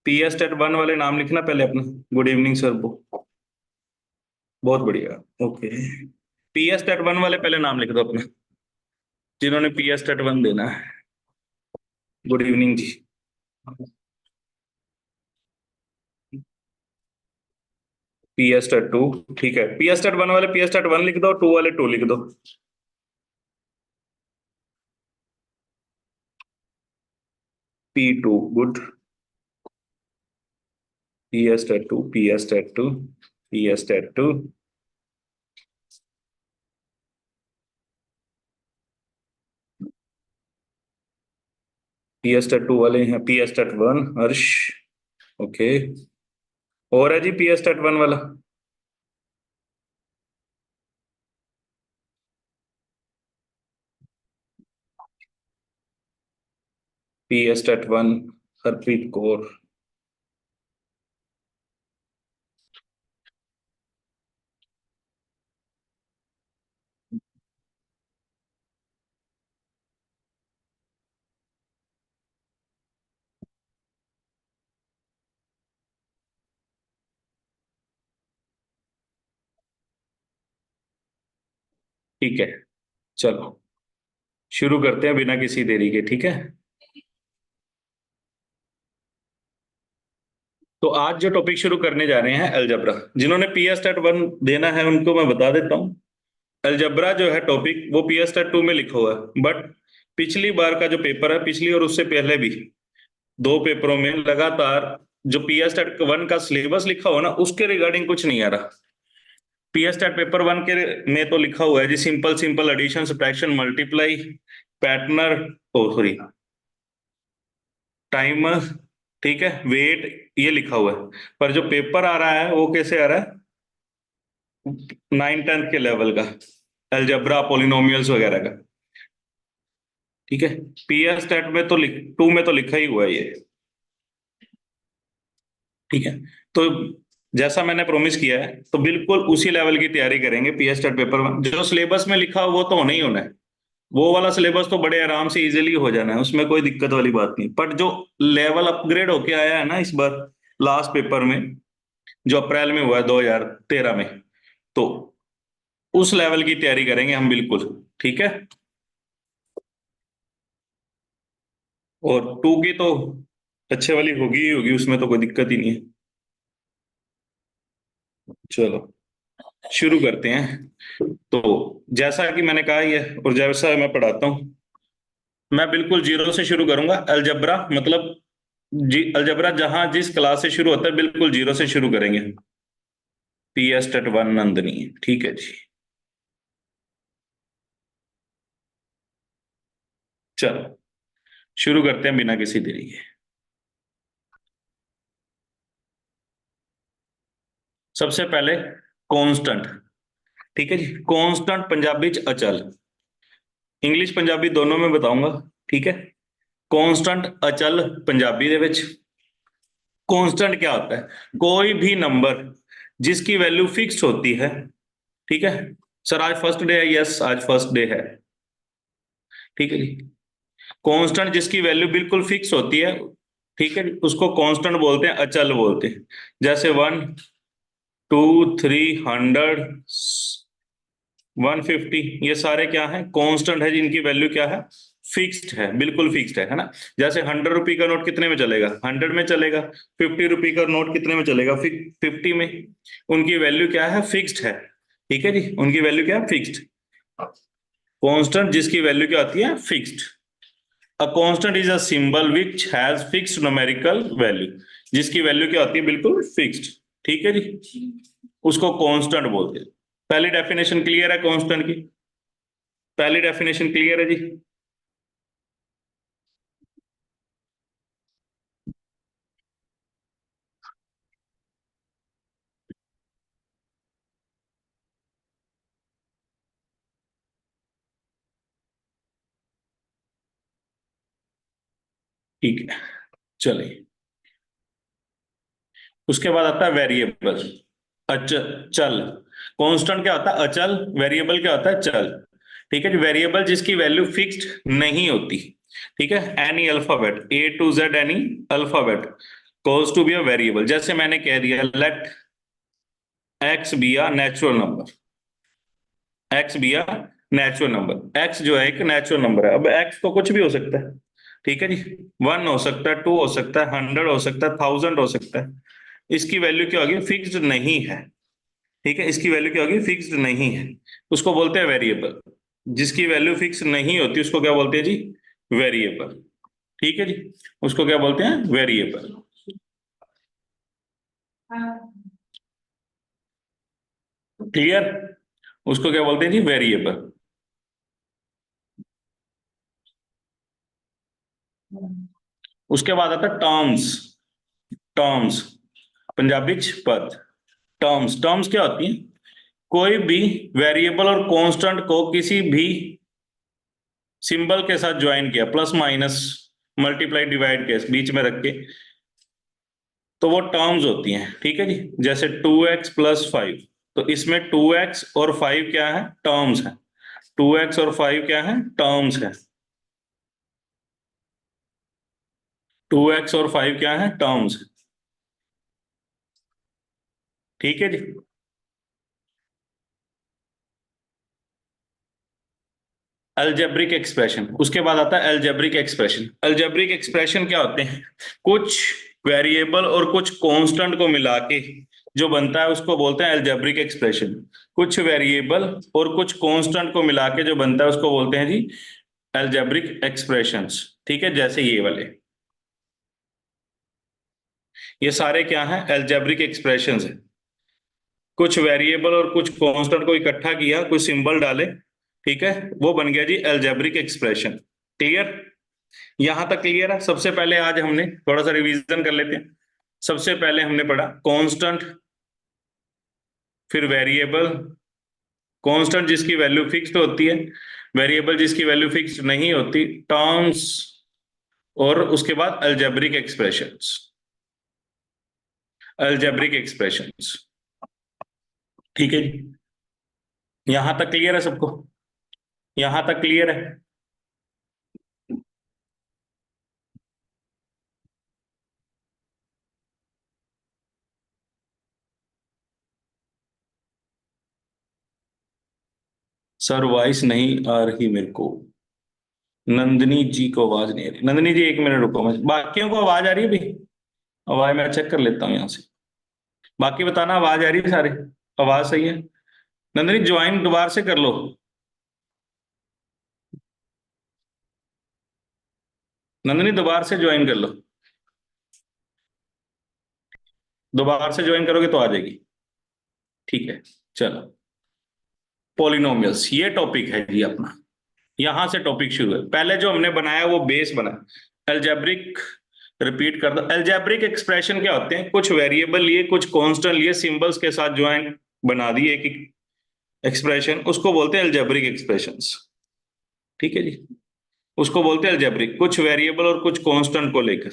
P S TET one वाले नाम लिखना पहले अपना। गुड इवनिंग सर वो। बहुत बढ़िया। Okay. P S TET one वाले पहले नाम लिख दो अपना, जिन्होंने पी एस टेट वन देना है। गुड इवनिंग जी। P S TET two. ठीक है, पी एस टेट वन वाले पी एस टेट वन लिख दो, टू वाले टू लिख दो। P two. Good. P S TET two, P S TET two, P S TET two. P S TET two वाले हैं P S TET one, Harsh. Okay. और है जी पी एस टेट वन वाला? P S TET one, Harpreet Kaur. ठीक है, चलो शुरू करते हैं बिना किसी देरी के, ठीक है। तो आज जो टॉपिक शुरू करने जा रहे हैं अलजबरा, जिन्होंने पी एस टेट वन देना है उनको मैं बता देता हूँ। अलजबरा जो है टॉपिक वो पी एस टेट टू में लिखा हुआ है, बट पिछली बार का जो पेपर है, पिछली और उससे पहले भी दो पेपरों में लगातार जो पी एस टेट वन का सिलेबस लिखा हुआ ना, उसके रिगार्डिंग कुछ नहीं आ रहा। P S TET paper one के में तो लिखा हुआ है जी simple simple addition subtraction multiply pattern, oh sorry, timer, ठीक है, वेट, ये लिखा हुआ है। पर जो पेपर आ रहा है वो कैसे आ रहा है? 9th 10th के लेवल का अलजेब्रा पॉलिनोमियल्स वगैरह का। ठीक है। पी एस टेट में तो टू में तो लिखा ही हुआ है ये। ठीक है। तो जैसा मैंने प्रॉमिस किया है, तो बिल्कुल उसी लेवल की तैयारी करेंगे। P S TET paper one जो सिलेबस में लिखा हो वो तो होना ही होना है। वो वाला सिलेबस तो बड़े आराम से इजीली हो जाना है, उसमें कोई दिक्कत वाली बात नहीं। पर जो लेवल अपग्रेड होके आया है ना इस बार लास्ट पेपर में, जो अप्रैल में हुआ है 2013 में, तो उस लेवल की तैयारी करेंगे हम बिल्कुल। ठीक है। और टू की तो अच्छे वाली होगी ही होगी, उसमें तो कोई दिक्कत ही नहीं है। चलो शुरू करते हैं। तो जैसा कि मैंने कहा ही है और जैसा मैं पढ़ाता हूँ, मैं बिल्कुल जीरो से शुरू करूंगा। अलजबरा मतलब जी, अलजबरा जहां जिस क्लास से शुरू होता है बिल्कुल जीरो से शुरू करेंगे। P S TET one Nandini, ठीक है जी। चलो शुरू करते हैं बिना किसी देरी के। सबसे पहले कांस्टेंट। ठीक है जी, कांस्टेंट पंजाबी च अचल, इंग्लिश पंजाबी दोनों में बताऊंगा। ठीक है। कांस्टेंट अचल पंजाबी दे विच कांस्टेंट क्या होता है? कोई भी नंबर जिसकी वैल्यू फिक्स्ड होती है। ठीक है। सर आज फर्स्ट डे है, यस आज फर्स्ट डे है। ठीक है जी। कांस्टेंट जिसकी वैल्यू बिल्कुल फिक्स होती है, ठीक है, उसको कांस्टेंट बोलते हैं, अचल बोलते हैं। जैसे 1 2 3 100 150, ये सारे क्या है? कांस्टेंट है जिनकी वैल्यू क्या है? फिक्स्ड है, बिल्कुल फिक्स्ड है ना। जैसे 100 रुपये का नोट कितने में चलेगा? 100 में चलेगा। 50 रुपये का नोट कितने में चलेगा? 50 में। उनकी वैल्यू क्या है? फिक्स्ड है। ठीक है जी, उनकी वैल्यू क्या है? फिक्स्ड। कांस्टेंट जिसकी वैल्यू क्या होती है? Fixed. A constant is a symbol which has fixed numerical value, जिसकी वैल्यू क्या होती है? बिल्कुल फिक्स्ड। ठीक है जी, उसको कांस्टेंट बोलते हैं। पहली डेफिनेशन क्लियर है कांस्टेंट की? पहली डेफिनेशन क्लियर है जी? ठीक है, चलिए। उसके बाद आता है वेरिएबल, अचल चल। कांस्टेंट क्या होता है? अचल। वेरिएबल क्या होता है? चल। ठीक है जी, वेरिएबल जिसकी वैल्यू फिक्स्ड नहीं होती। ठीक है, any alphabet A to Z, any alphabet cause to be a variable, जैसे मैंने कह दिया let x be a natural number, x be a natural number, x जो है एक नेचुरल नंबर है। अब एक्स तो कुछ भी हो सकता है, ठीक है जी, 1 हो सकता है, 2 हो सकता है, 100 हो सकता है, 1000 हो सकता है। इसकी वैल्यू क्या होगी? फिक्स्ड नहीं है, ठीक है, इसकी वैल्यू क्या होगी? फिक्स्ड नहीं है, उसको बोलते हैं वेरिएबल। जिसकी वैल्यू फिक्स नहीं होती उसको क्या बोलते हैं जी? वेरिएबल, ठीक है जी, उसको क्या बोलते हैं? वेरिएबल। क्लियर? उसको क्या बोलते हैं जी? वेरिएबल। उसके बाद आता है टर्म्स। टर्म्स, पंजाबी च पद। टर्म्स, टर्म्स क्या होती हैं? कोई भी वेरिएबल और कांस्टेंट को किसी भी सिंबल के साथ ज्वाइन किया, प्लस माइनस मल्टीप्लाई डिवाइड के बीच में रख के, तो वो टर्म्स होती हैं, ठीक है जी। जैसे 2x+5, तो इसमें 2x और 5 क्या है? टर्म्स है। 2x और 5 क्या है? टर्म्स है। 2x और 5 क्या है? टर्म्स है, ठीक है जी। अलजेब्रिक एक्सप्रेशन, उसके बाद आता है अलजेब्रिक एक्सप्रेशन। अलजेब्रिक एक्सप्रेशन क्या होते हैं? कुछ वेरिएबल और कुछ कांस्टेंट को मिला के जो बनता है उसको बोलते हैं अलजेब्रिक एक्सप्रेशन। कुछ वेरिएबल और कुछ कांस्टेंट को मिला के जो बनता है उसको बोलते हैं जी अलजेब्रिक एक्सप्रेशंस, ठीक है। जैसे ये वाले, ये सारे क्या हैं? अलजेब्रिक एक्सप्रेशंस हैं। कुछ वेरिएबल और कुछ कांस्टेंट को इकट्ठा किया, कुछ सिंबल डाले, ठीक है, वो बन गया जी अलजेब्रिक एक्सप्रेशन। क्लियर? यहां तक क्लियर है? सबसे पहले आज हमने थोड़ा सा रिवीजन कर लेते हैं। सबसे पहले हमने पढ़ा कांस्टेंट, फिर वेरिएबल, कांस्टेंट जिसकी वैल्यू फिक्स्ड होती है, वेरिएबल जिसकी वैल्यू फिक्स्ड नहीं होती, टर्म्स, और उसके बाद अलजेब्रिक एक्सप्रेशंस। अलजेब्रिक एक्सप्रेशंस, ठीक है जी। यहां तक क्लियर है सबको? यहां तक क्लियर है? सर वॉइस नहीं आ रही मेरे को, नंदिनी जी को आवाज नहीं आ रही। नंदिनी जी एक मिनट रुको, मैं बाकियों को आवाज आ रही है भाई? आवाज मैं चेक कर लेता हूँ यहाँ से। बाकी बताना आवाज आ रही है सारे? आवाज सही है? नंदिनी ज्वाइन दोबारा से कर लो। नंदिनी दोबारा से ज्वाइन कर लो, दोबारा से ज्वाइन करोगे तो आ जाएगी, ठीक है। चलो, पॉलिनोमियल्स ये टॉपिक है जी अपना। यहां से टॉपिक शुरू है। पहले जो हमने बनाया वो बेस बना, एल्जेब्रिक। रिपीट कर दो, एल्जेब्रिक एक्सप्रेशन क्या होते हैं? कुछ वेरिएबल लिए, कुछ कांस्टेंट लिए, सिंबल्स के साथ ज्वाइन बना दिए एक एक्सप्रेशन, उसको बोलते हैं एल्जेब्रिक एक्सप्रेशंस, ठीक है जी। उसको बोलते हैं एल्जेब्रिक, कुछ वेरिएबल और कुछ कांस्टेंट को लेकर।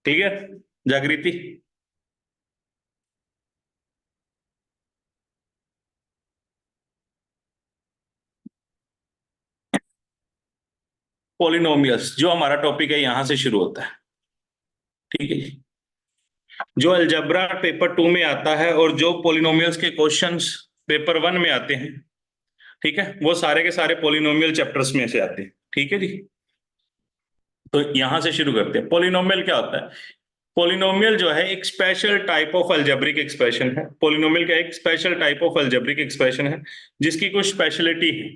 क्लियर? जागृति? पॉलिनोमियल्स जो हमारा टॉपिक है यहां से शुरू होता है, ठीक है जी। जो अलजेब्रा पेपर 2 में आता है और जो पॉलिनोमियल्स के क्वेश्चंस पेपर 1 में आते हैं, ठीक है, वो सारे के सारे पॉलिनोमियल चैप्टर्स में से आते हैं, ठीक है जी। तो यहां से शुरू करते हैं। पॉलिनोमियल क्या होता है? पॉलिनोमियल जो है एक special type of algebraic expression है। पॉलिनोमियल का एक special type of algebraic expression है जिसकी कुछ स्पेशलिटी है।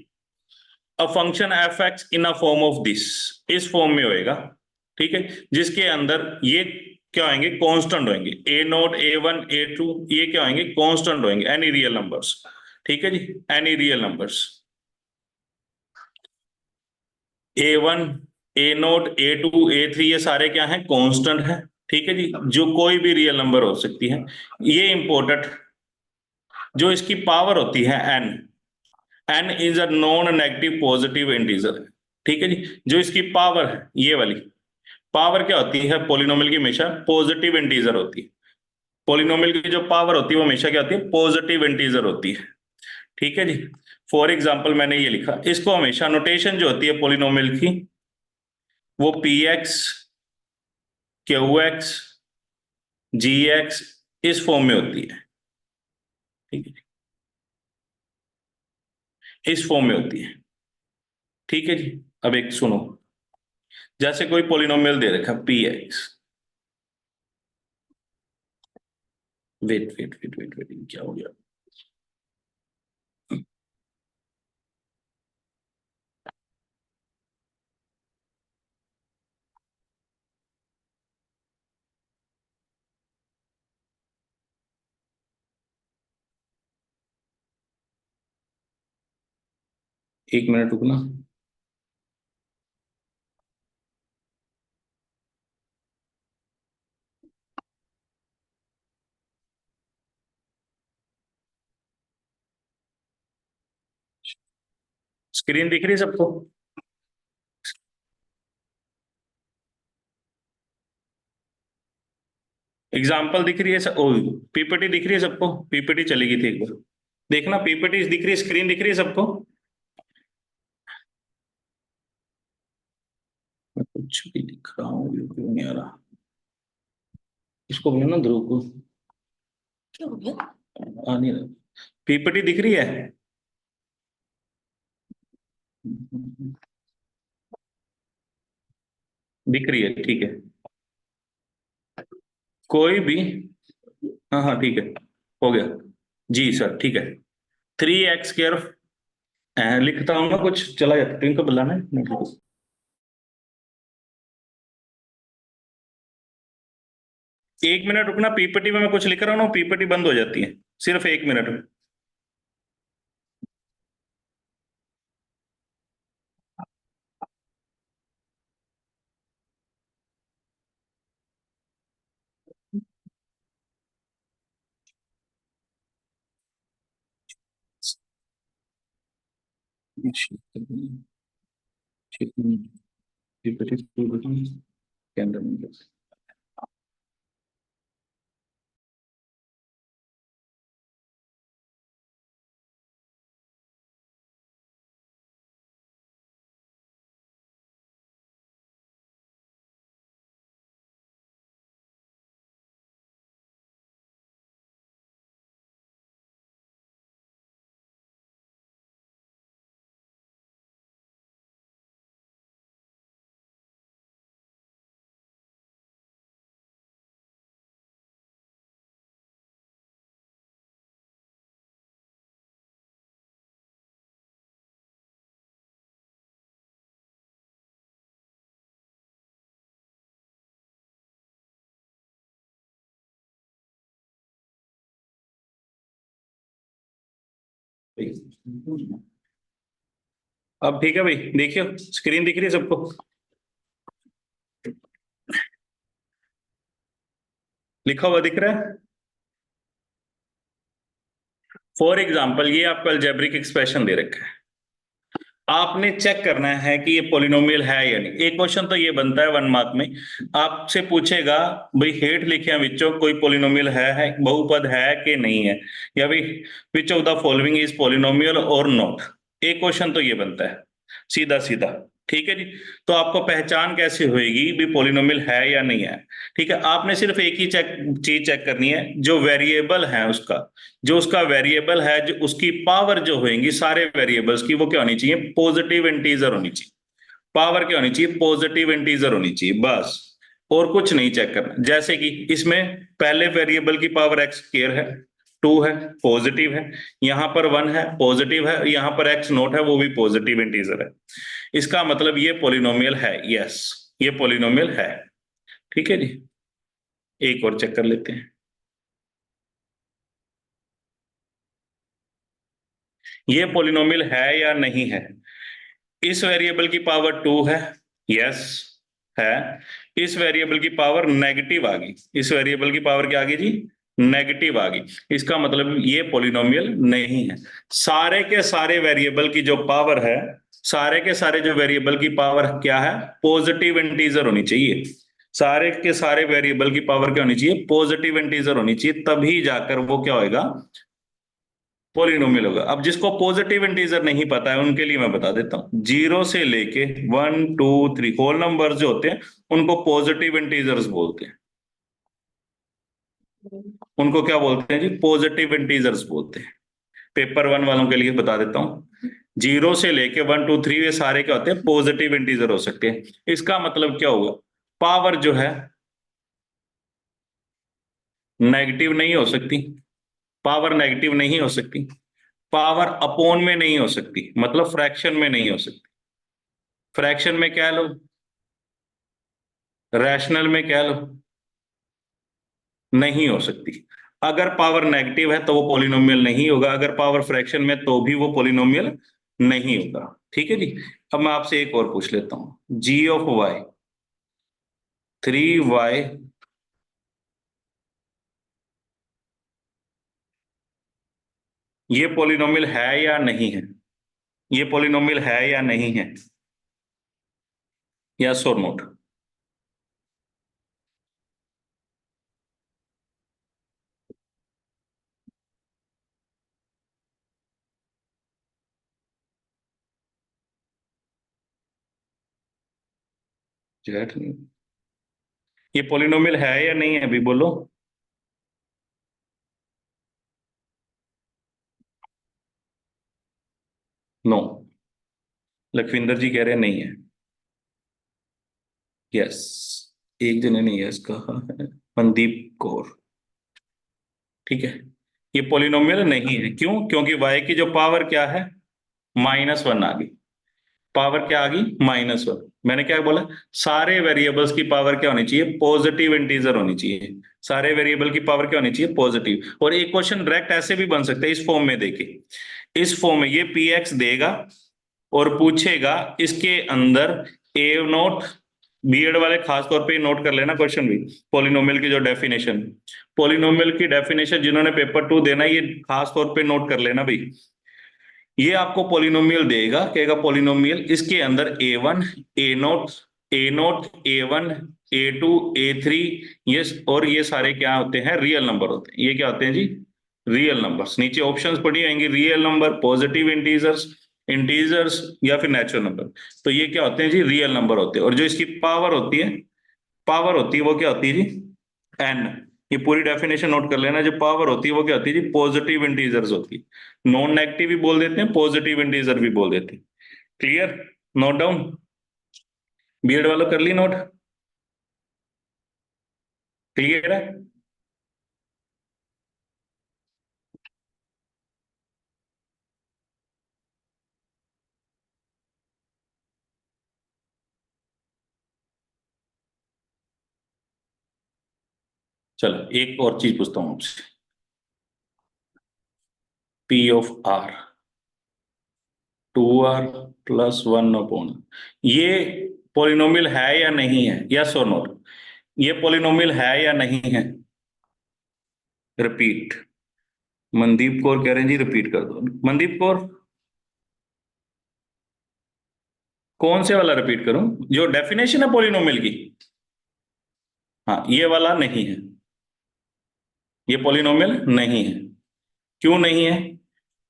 A function F x in a form of this, इस फॉर्म में होएगा, ठीक है, जिसके अंदर ये क्या होंगे? कांस्टेंट होंगे। A0, A1, A2 ये क्या होंगे? कांस्टेंट होंगे, एनी रियल नंबर्स, ठीक है जी, any real numbers. A1, A0, A2, A3 ये सारे क्या हैं? कांस्टेंट हैं, ठीक है जी, जो कोई भी रियल नंबर हो सकती है। ये इंपॉर्टेंट, जो इसकी पावर होती है n, n is a non negative positive integer, ठीक है जी। जो इसकी पावर है ये वाली पावर क्या होती है? पॉलिनोमियल की हमेशा पॉजिटिव इंटीजर होती है। पॉलिनोमियल की जो पावर होती है वो हमेशा क्या होती है? पॉजिटिव इंटीजर होती है, ठीक है जी। फॉर एग्जाम्पल मैंने ये लिखा, इसको हमेशा नोटेशन जो होती है पॉलिनोमियल की वो पी एक्स, क्यू एक्स, जी एक्स इस फॉर्म में होती है, ठीक है, इस फॉर्म में होती है, ठीक है जी। अब एक सुनो, जैसे कोई पोलिनोमियल दे रखा P x, wait wait wait wait wait, क्या हो गया? एक मिनट रुकना। स्क्रीन दिख रही है सबको? एग्जाम्पल दिख रही है सब? ओ, पीपीटी दिख रही है सबको? पीपीटी चलेगी थी एक बार देखना, पीपीटी दिख रही है, स्क्रीन दिख रही है सबको? मैं कुछ भी दिख रहा हूँ, ये क्यों नहीं आ रहा? इसको बोलो ना ध्रुव को। क्या हो गया? आ नहीं रहा। पीपीटी दिख रही है? दिख रही है, ठीक है। कोई भी, हाँ हाँ ठीक है, हो गया। जी सर, ठीक है। 3x स्क्वायर, लिखता हूँ ना, कुछ चला जाता है, इनको बुलाना है, नहीं लिखो। एक मिनट रुकना, पीपीटी में मैं कुछ लिख रहा हूँ, पीपीटी बंद हो जाती है, सिर्फ एक मिनट। पीपीटी के अंदर में अब ठीक है भाई, देखियो स्क्रीन दिख रही है सबको? लिखा हुआ दिख रहा है? फॉर एग्जाम्पल ये आपको अलजेब्रिक एक्सप्रेशन दे रखा है, आपने चेक करना है कि ये पोलिनोमियल है या नहीं। एक क्वेश्चन तो ये बनता है 1 मार्क में, आपसे पूछेगा भाई हेठ लिखे विचों कोई पोलिनोमियल है, बहुपद है कि नहीं है, या भाई which of the following is polynomial और नॉट। एक क्वेश्चन तो ये बनता है सीधा सीधा, ठीक है जी। तो आपको पहचान कैसे होएगी भी पोलिनोमियल है या नहीं है? ठीक है, आपने सिर्फ एक ही चीज चेक करनी है, जो वेरिएबल है उसका, जो उसका वेरिएबल है, जो उसकी पावर जो होगी सारे वेरिएबल्स की, वो क्या होनी चाहिए? पॉजिटिव इंटीजर होनी चाहिए। पावर क्या होनी चाहिए? पॉजिटिव इंटीजर होनी चाहिए, बस। और कुछ नहीं चेक करना। जैसे कि इसमें पहले वेरिएबल की पावर एक्स स्क्वायर है, 2 है, पॉजिटिव है, यहां पर 1 है, पॉजिटिव है, यहां पर एक्स नोट है, वो भी पॉजिटिव इंटीजर है। इसका मतलब ये पोलिनोमियल है, यस, ये पोलिनोमियल है। ठीक है जी, एक और चेक कर लेते हैं, ये पोलिनोमियल है या नहीं है। इस वेरिएबल की पावर 2 है, यस है। इस वेरिएबल की पावर नेगेटिव आ गई, इस वेरिएबल की पावर क्या आ गई जी? नेगेटिव आ गई। इसका मतलब ये पोलिनोमियल नहीं है। सारे के सारे वेरिएबल की जो पावर है, सारे के सारे जो वेरिएबल की पावर क्या है? पॉजिटिव इंटीजर होनी चाहिए। सारे के सारे वेरिएबल की पावर क्या होनी चाहिए? पॉजिटिव इंटीजर होनी चाहिए, तभी जाकर वो क्या होएगा? पोलिनोमियल होगा। अब जिसको पॉजिटिव इंटीजर नहीं पता है उनके लिए मैं बता देता हूं, 0 से लेके 1 2 3 होल नंबर जो होते हैं उनको पॉजिटिव इंटीजर्स बोलते हैं। उनको क्या बोलते हैं जी? पॉजिटिव इंटीजर्स बोलते हैं। पेपर वन वालों के लिए बता देता हूँ, 0 से लेके 1 2 3 ये सारे क्या होते हैं? पॉजिटिव इंटीजर हो सकते हैं। इसका मतलब क्या होगा? पावर जो है नेगेटिव नहीं हो सकती, पावर नेगेटिव नहीं हो सकती, पावर अपॉन में नहीं हो सकती, मतलब फ्रैक्शन में नहीं हो सकती। फ्रैक्शन में क्या लो, रैशनल में क्या लो, नहीं हो सकती। अगर पावर नेगेटिव है तो वो पॉलिनोमियल नहीं होगा, अगर पावर फ्रैक्शन में तो भी वो पॉलिनोमियल नहीं होगा। ठीक है जी। अब मैं आपसे एक और पूछ लेता हूं, g(y) 3y, ये पॉलिनोमियल है या नहीं है? ये पॉलिनोमियल है या नहीं है? यस और नोट? ये पॉलिनोमियल है या नहीं है, अभी बोलो। नो। लखविंदर जी कह रहे हैं नहीं है। यस, एक जने ने यस कहा है, मनदीप कौर। ठीक है, ये पॉलिनोमियल नहीं है। क्यों? क्योंकि y की जो पावर क्या है, -1 आ गई। पावर क्या आ गई? -1। मैंने क्या बोला? सारे वेरिएबल्स की पावर क्या होनी चाहिए? पॉजिटिव इंटीजर होनी चाहिए। सारे वेरिएबल की पावर क्या होनी चाहिए? पॉजिटिव। और एक क्वेश्चन डायरेक्ट ऐसे भी बन सकता है, इस फॉर्म में देखिए, इस फॉर्म में ये px देगा और पूछेगा इसके अंदर a0, बीएड वाले खास तौर पे नोट कर लेना क्वेश्चन भी, पॉलिनोमियल की जो डेफिनेशन, पॉलिनोमियल की डेफिनेशन जिन्होंने पेपर 2 देना, ये खास तौर पे नोट कर लेना भाई। ये आपको पॉलिनोमियल देगा, कहेगा पॉलिनोमियल इसके अंदर a1, a0, a1, a2, a3, ये और ये सारे क्या होते हैं? रियल नंबर होते हैं। ये क्या होते हैं जी? Real numbers. नीचे ऑप्शंस पड़ी होंगी, real number, positive integers, integers या फिर नेचुरल नंबर। तो ये क्या होते हैं जी? रियल नंबर होते हैं। और जो इसकी पावर होती है, पावर होती है वो क्या होती है जी? एन। ये पूरी डेफिनेशन नोट कर लेना, जो पावर होती है वो क्या होती है जी? पॉजिटिव इंटीजर्स होती है। नॉन नेगेटिव भी बोल देते हैं, पॉजिटिव इंटीजर भी बोल देते हैं। क्लियर? Note down? बीएड वालों कर ली नोट? क्लियर है? चलो एक और चीज पूछता हूं आपसे, p(r) 2r + 1/, ये पॉलिनोमियल है या नहीं है? यस और नोट? ये पॉलिनोमियल है या नहीं है? रिपीट। मनदीप कौर कह रहे हैं जी रिपीट कर दो। मनदीप कौर, कौन से वाला रिपीट करूं? जो डेफिनेशन है पॉलिनोमियल की? हाँ, ये वाला नहीं है, ये पॉलिनोमियल नहीं है। क्यों नहीं है?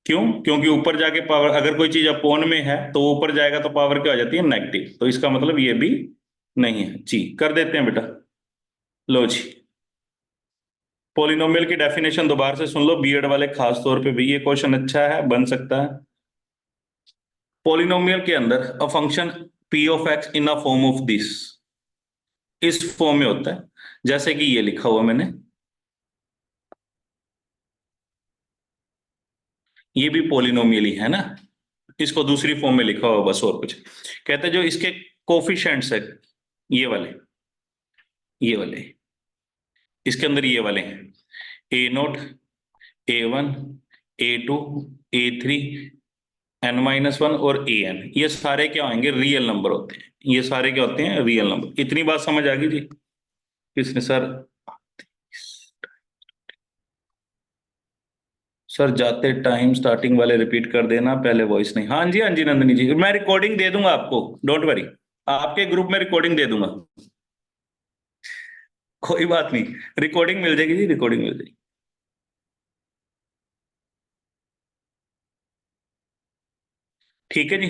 क्यों? क्योंकि ऊपर जाके पावर, अगर कोई चीज अपोन में है तो वो ऊपर जाएगा तो पावर क्या हो जाती है? नेगेटिव। तो इसका मतलब ये भी नहीं है जी। कर देते हैं बेटा, लो जी। पॉलिनोमियल की डेफिनेशन दोबारा से सुन लो, बीएड वाले खास तौर पे भी ये क्वेश्चन अच्छा है, बन सकता है। पॉलिनोमियल के अंदर a function p(x) in a form of this, इस फॉर्म में होता है, जैसे कि ये लिखा हुआ मैंने, ये भी पॉलिनोमियल ही है ना, इसको दूसरी फॉर्म में लिखा हुआ बस, और कुछ। कहते हैं जो इसके कोफिशिएंट्स है, ये वाले, ये वाले, इसके अंदर ये वाले हैं, a0, a1, a2, a3, n-1 और an, ये सारे क्या होंगे? रियल नंबर होते हैं। ये सारे क्या होते हैं? Real number. इतनी बात समझ आ गई जी? किसने सर? सर जाते टाइम स्टार्टिंग वाले रिपीट कर देना, पहले वॉइस नहीं। हाँ जी, हाँ जी नंदनी जी, मैं रिकॉर्डिंग दे दूंगा आपको, डोंट वरी। आपके ग्रुप में रिकॉर्डिंग दे दूंगा, कोई बात नहीं। रिकॉर्डिंग मिल जाएगी जी, रिकॉर्डिंग मिल जाएगी। ठीक है जी।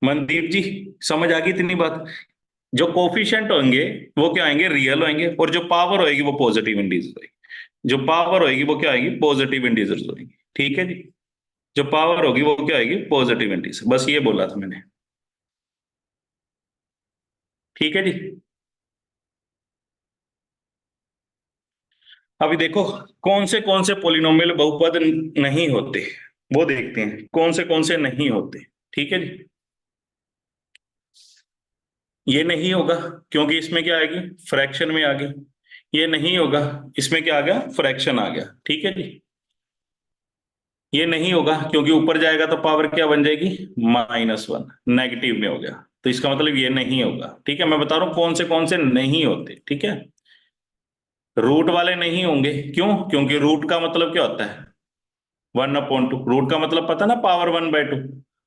मनदीप जी, समझ आ गई इतनी बात? जो कोफिशिएंट होंगे वो क्या आएंगे? रियल होंगे, और जो पावर होएगी वो पॉजिटिव इंटीजर होएगी। जो पावर होगी वो क्या आएगी, पॉजिटिव इंटीजर्स होगी। ठीक है जी, जो पावर होगी वो क्या आएगी, पॉजिटिव इंटीजर। बस ये बोला था मैंने। ठीक है जी। अभी देखो कौन से पॉलिनोमियल बहुपद नहीं होते, वो देखते हैं कौन से नहीं होते। ठीक है जी। ये नहीं होगा क्योंकि इसमें क्या आएगी, फ्रैक्शन में आ गई। ये नहीं होगा, इसमें क्या आ गया, फ्रैक्शन आ गया। ठीक है जी। ये नहीं होगा क्योंकि ऊपर जाएगा तो पावर क्या बन जाएगी, -1, नेगेटिव में हो गया। तो इसका मतलब ये नहीं होगा। ठीक है, मैं बता रहा हूं कौन से नहीं होते। ठीक है, रूट वाले नहीं होंगे। क्यों, क्योंकि रूट का मतलब क्या होता है, 1/2। रूट का मतलब पता ना, पावर 1/2।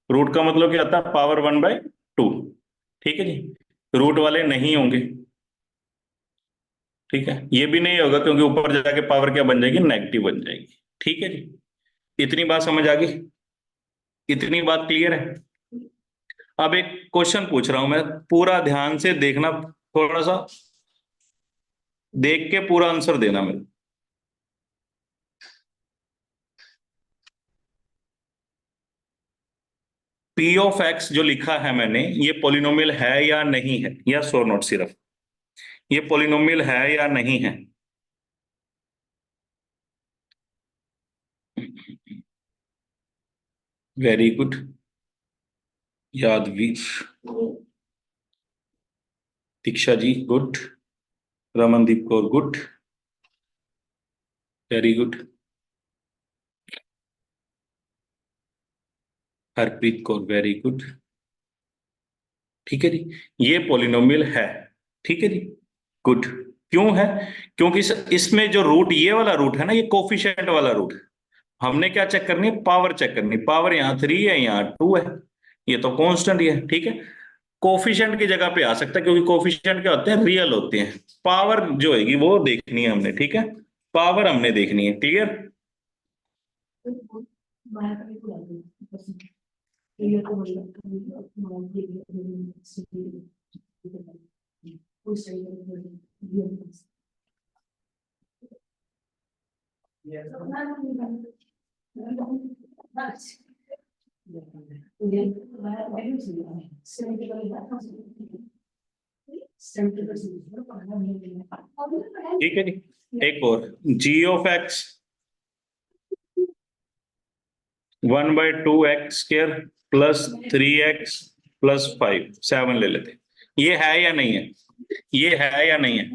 रूट का मतलब क्या होता है, पावर 1/2। ठीक है जी, रूट वाले नहीं होंगे। ठीक है, ये भी नहीं होगा क्योंकि ऊपर जाके पावर क्या बन जाएगी, नेगेटिव बन जाएगी। ठीक है जी, इतनी बात समझ आ गई, इतनी बात क्लियर है। अब एक क्वेश्चन पूछ रहा हूं मैं, पूरा ध्यान से देखना, थोड़ा सा देख के पूरा आंसर देना मेरे। पी ऑफ एक्स जो लिखा है मैंने, ये पॉलिनोमियल है या नहीं है, या सो नॉट, सिर्फ ये पॉलिनोमियल है या नहीं है। Very good Yadveer, Diksha ji good, Ramandeep Kaur good, very good, Harpreet Kaur very good. ठीक है जी, ये पॉलिनोमियल है। ठीक है जी, गुड। क्यों है, क्योंकि इसमें जो रूट, ये वाला रूट है ना, ये कोफिशिएंट वाला रूट है। हमने क्या चेक करनी है, पावर चेक करनी है। पावर यहाँ 3 है, यहाँ 2 है, ये तो कांस्टेंट ही है। ठीक है, कोफिशिएंट की जगह पे आ सकता है क्योंकि कोफिशिएंट क्या होते हैं, रियल होते हैं। पावर जो होगी वो देखनी है हमने। ठीक है, पावर हमने देखनी है। क्लियर। ठीक है जी, एक और, g(x) 1/2 x² +3x +5, 7 ले लेते। ये है या नहीं है, ये है या नहीं है।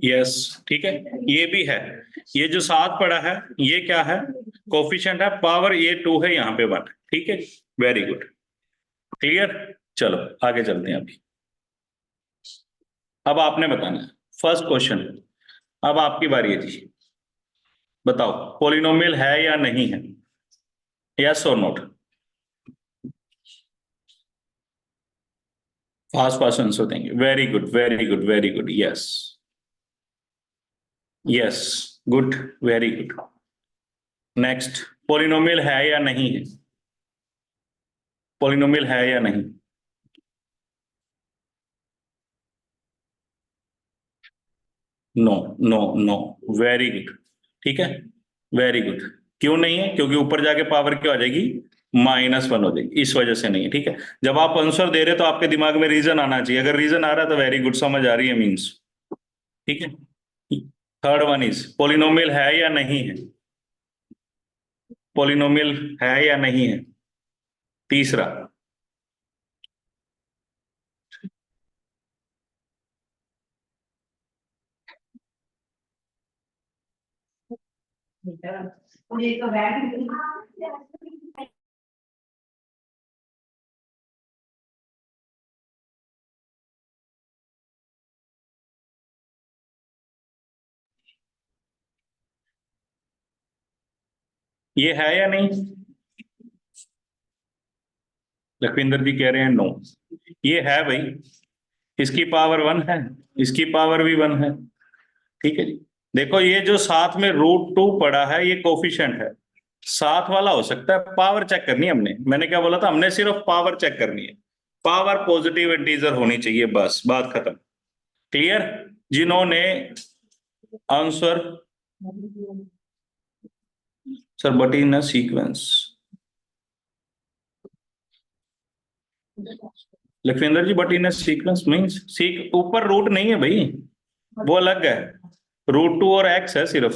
यस, ठीक है, ये भी है। ये जो साथ पड़ा है, ये क्या है, कोफिशिएंट है। पावर ये 2 है, यहाँ पे 1। ठीक है, वेरी गुड, क्लियर। चलो आगे चलते हैं अभी। अब आपने बताना है फर्स्ट क्वेश्चन। अब आपकी बारी है जी, बताओ पॉलिनोमियल है या नहीं है, यस और नोट। फास्ट फास्ट आंसर देंगे। Very good, very good, very good, yes, yes, good, very good. Next, polynomial है या नहीं है, पॉलिनोमियल है या नहीं। No, no, no, very good. ठीक है, वेरी गुड। क्यों नहीं है, क्योंकि ऊपर जाके पावर क्या हो जाएगी, -1 हो जाएगी, इस वजह से नहीं है। ठीक है, जब आप आंसर दे रहे तो आपके दिमाग में रीजन आना चाहिए। अगर रीजन आ रहा है तो वेरी गुड, समझ आ रही है मीन्स। ठीक है, थर्ड वन इज, पॉलिनोमियल है या नहीं है, पॉलिनोमियल है या नहीं है। तीसरा, ये है या नहीं, लखविंदर जी कह रहे हैं नो। ये है भाई, इसकी पावर 1 है, इसकी पावर भी 1 है। ठीक है जी। देखो ये जो साथ में √2 पड़ा है ये कोफिशिएंट है, साथ वाला हो सकता है, पावर चेक करनी है हमने। मैंने क्या बोला था, हमने सिर्फ पावर चेक करनी है, पावर पॉजिटिव इंटीजर होनी चाहिए, बस बात खत्म। क्लियर? जिन्होंने answer sir but in a sequence, Lakhwinder ji but in a sequence means seek ऊपर रूट नहीं है भाई, वो अलग है, √2 और x है सिर्फ।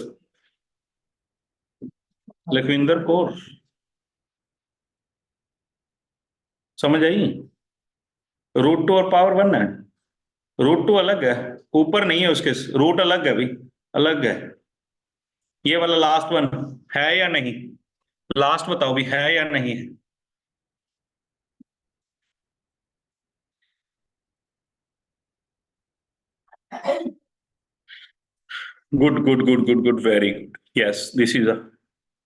लखविंदर कौर समझ आई? √2 और पावर 1 है, √2 अलग है, ऊपर नहीं है उसके, रूट अलग है भाई, अलग है। ये वाला लास्ट वन है या नहीं, लास्ट बताओ भी है या नहीं है? Good good good good good, very good, yes this is a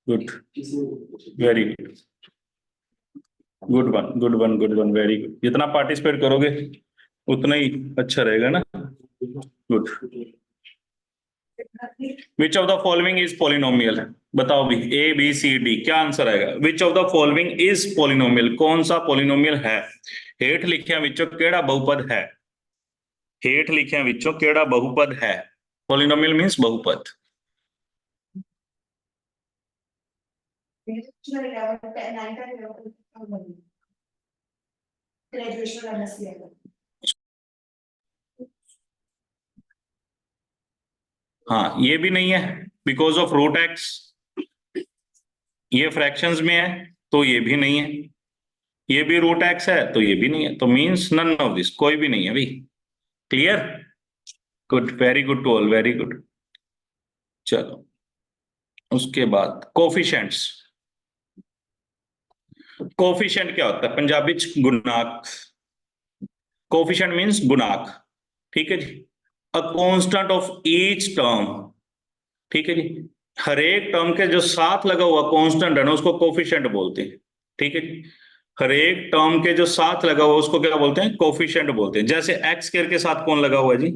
good, very good, good one good one good one, very good. जितना पार्टिसिपेट करोगे उतना ही अच्छा रहेगा ना। Good. Which of the following is polynomial? बताओ भी, A B C D क्या answer आएगा? Which of the following is polynomial, कौन सा पॉलिनोमियल है? हेठ लिखिया विचों केड़ा बहुपद है? हेठ लिखिया विचों केड़ा बहुपद है? पॉलिनोमियल मींस बहुपद। हाँ ये भी नहीं है, बिकॉज ऑफ √x। ये फ्रैक्शंस में है तो ये भी नहीं है, ये भी √x है तो ये भी नहीं है, तो मींस नन ऑफ दिस, कोई भी नहीं है भाई। Clear? Good, very good to all, very good. चलो उसके बाद कोफिशिएंट्स। कोफिशिएंट क्या होता है पंजाबी च? गुणाक। कोफिशिएंट मींस गुणाक। ठीक है जी। A constant of each term. ठीक है जी। हर एक टर्म के जो साथ लगा हुआ कांस्टेंट है ना उसको कोफिशिएंट बोलते हैं। ठीक है जी। हर एक टर्म के जो साथ लगा हुआ उसको क्या बोलते हैं? कोफिशिएंट बोलते हैं। जैसे एक्स स्क्वायर के साथ कौन लगा हुआ है जी?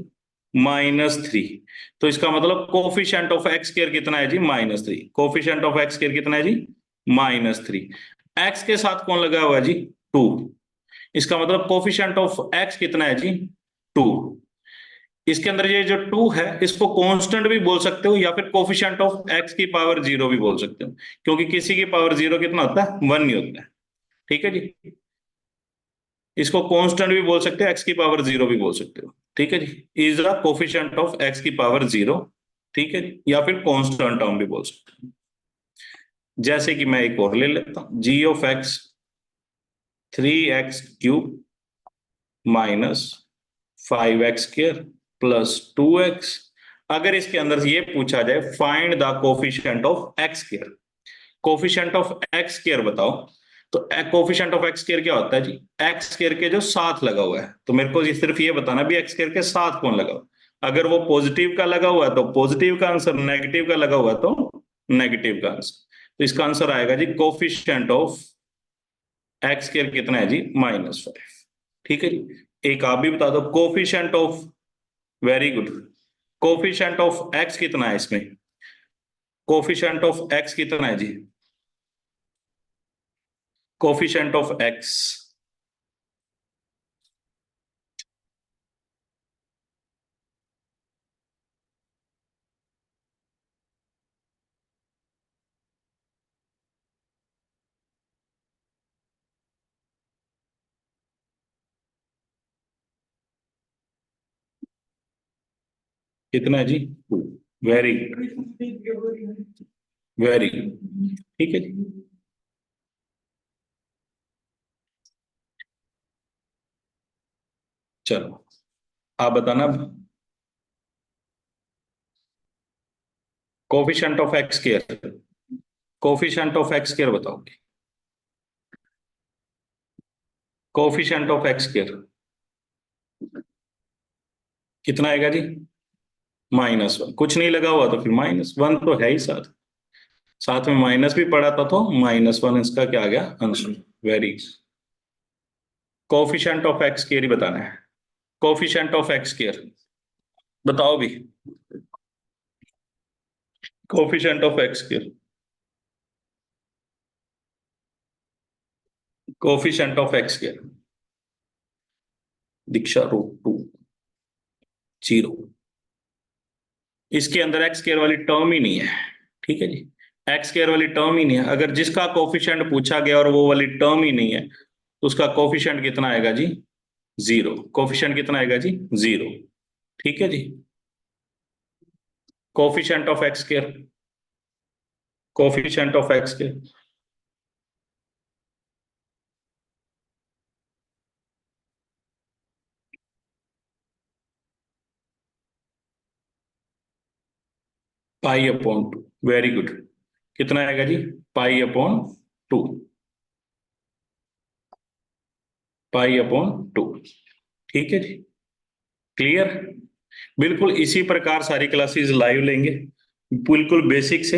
-3। तो इसका मतलब कोफिशिएंट ऑफ एक्स स्क्वायर कितना है जी? -3। कोफिशिएंट ऑफ एक्स स्क्वायर कितना है जी? -3। एक्स के साथ कौन लगा हुआ है जी? 2। इसका मतलब कोफिशिएंट ऑफ एक्स कितना है जी? 2। इसके अंदर ये जो 2 है इसको कांस्टेंट भी बोल सकते हो या फिर कोफिशिएंट ऑफ एक्स की पावर 0 भी बोल सकते हो, क्योंकि किसी की पावर 0 कितना होता है? 1 ही होता है। ठीक है जी। इसको कांस्टेंट भी बोल सकते हो, एक्स की पावर 0 भी बोल सकते हो। ठीक है जी। Is the coefficient of X की पावर 0। ठीक है जी, या फिर कांस्टेंट टर्म भी बोल सकते हो। जैसे कि मैं एक और ले लेता हूं, g(x) 3x³ -5x² + 2x। अगर इसके अंदर ये पूछा जाए find the coefficient of x², coefficient of x² बताओ, तो कोफिशिएंट ऑफ x² क्या होता है जी? x² के जो साथ लगा हुआ है, तो मेरे को सिर्फ ये बताना भी x² के साथ कौन लगा हुआ। अगर वो पॉजिटिव का लगा हुआ है तो पॉजिटिव का आंसर, नेगेटिव का लगा हुआ है तो नेगेटिव का आंसर। तो इसका आंसर आएगा जी कोफिशिएंट ऑफ x² कितना है जी? -5। ठीक है जी। एक आप भी बता दो coefficient of, very good, coefficient of x कितना है इसमें? कोफिशिएंट ऑफ x कितना है जी? कोफिशिएंट ऑफ x कितना है जी? Very good, very good. ठीक है जी। चलो आप बताना coefficient of X square, coefficient of X square बताओगे? कोफिशिएंट ऑफ एक्स स्क्वायर कितना आएगा जी? -1। कुछ नहीं लगा हुआ तो फिर -1 तो है ही साथ, साथ में माइनस भी पड़ा था तो -1 इसका क्या आ गया answer. Very coefficient of X square ही बताना है, कोफिशिएंट ऑफ एक्स स्क्वायर बताओ भी, coefficient of X square, coefficient of X square, Diksha √2 0, इसके अंदर एक्स स्क्वायर वाली टर्म ही नहीं है, ठीक है जी, एक्स स्क्वायर वाली टर्म ही नहीं है। अगर जिसका कोफिशिएंट पूछा गया और वो वाली टर्म ही नहीं है तो उसका कोफिशिएंट कितना आएगा जी, 0। कोफिशिएंट कितना आएगा जी, 0, ठीक है जी। Coefficient of X square, coefficient of X square, π/2, very good, कितना आएगा जी, π/2, π/2, ठीक है जी, क्लियर। बिल्कुल इसी प्रकार सारी क्लासेस लाइव लेंगे, बिल्कुल बेसिक से,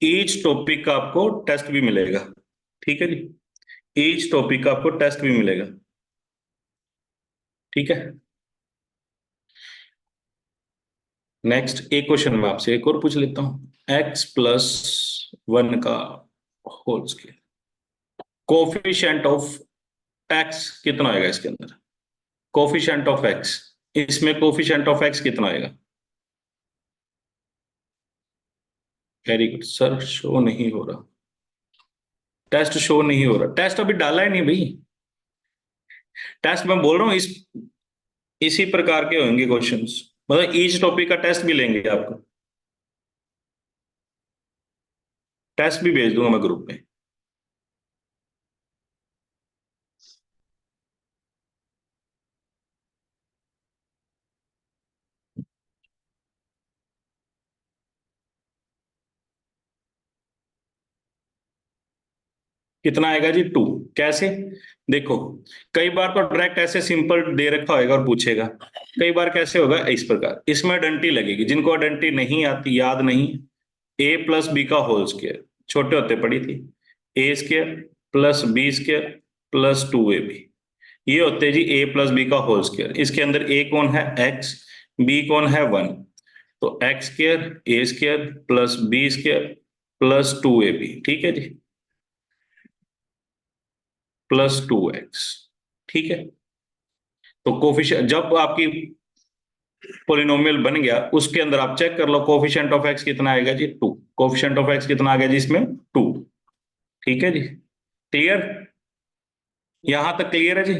ईच टॉपिक का आपको टेस्ट भी मिलेगा, ठीक है जी, ईच टॉपिक का आपको टेस्ट भी मिलेगा, ठीक है। नेक्स्ट एक क्वेश्चन मैं आपसे एक और पूछ लेता हूं, x+1 का whole square, coefficient of x कितना आएगा इसके अंदर, कोफिशिएंट ऑफ एक्स, इसमें कोफिशिएंट ऑफ एक्स कितना आएगा, वेरी गुड सर, शो नहीं हो रहा, टेस्ट शो नहीं हो रहा, टेस्ट अभी डाला ही नहीं भाई, टेस्ट मैं बोल रहा हूँ इसी प्रकार के होंगे क्वेश्चंस, मतलब ईच टॉपिक का टेस्ट भी लेंगे आपको, टेस्ट भी भेज दूंगा मैं ग्रुप में। कितना आएगा जी, 2, कैसे, देखो कई बार तो डायरेक्ट ऐसे सिंपल दे रखा होगा और पूछेगा, कई बार कैसे होगा इस प्रकार, इसमें डंटी लगेगी, जिनको डंटी नहीं आती, याद नहीं, a+b का होल स्क्वायर, छोटे होते पड़ी थी, a² + b² +2ab, ये होते जी a+b का होल स्क्वायर, इसके अंदर a कौन है x, b कौन है 1, तो x² a² +b² +2ab, ठीक है जी, +2x, ठीक है। तो कोफिशिएंट जब आपकी पोलिनोमियल बन गया उसके अंदर आप चेक कर लो कोफिशिएंट ऑफ एक्स कितना आएगा जी, 2, कोफिशिएंट ऑफ एक्स कितना आ गया जी इसमें, 2, ठीक है जी, क्लियर, यहां तक क्लियर है जी,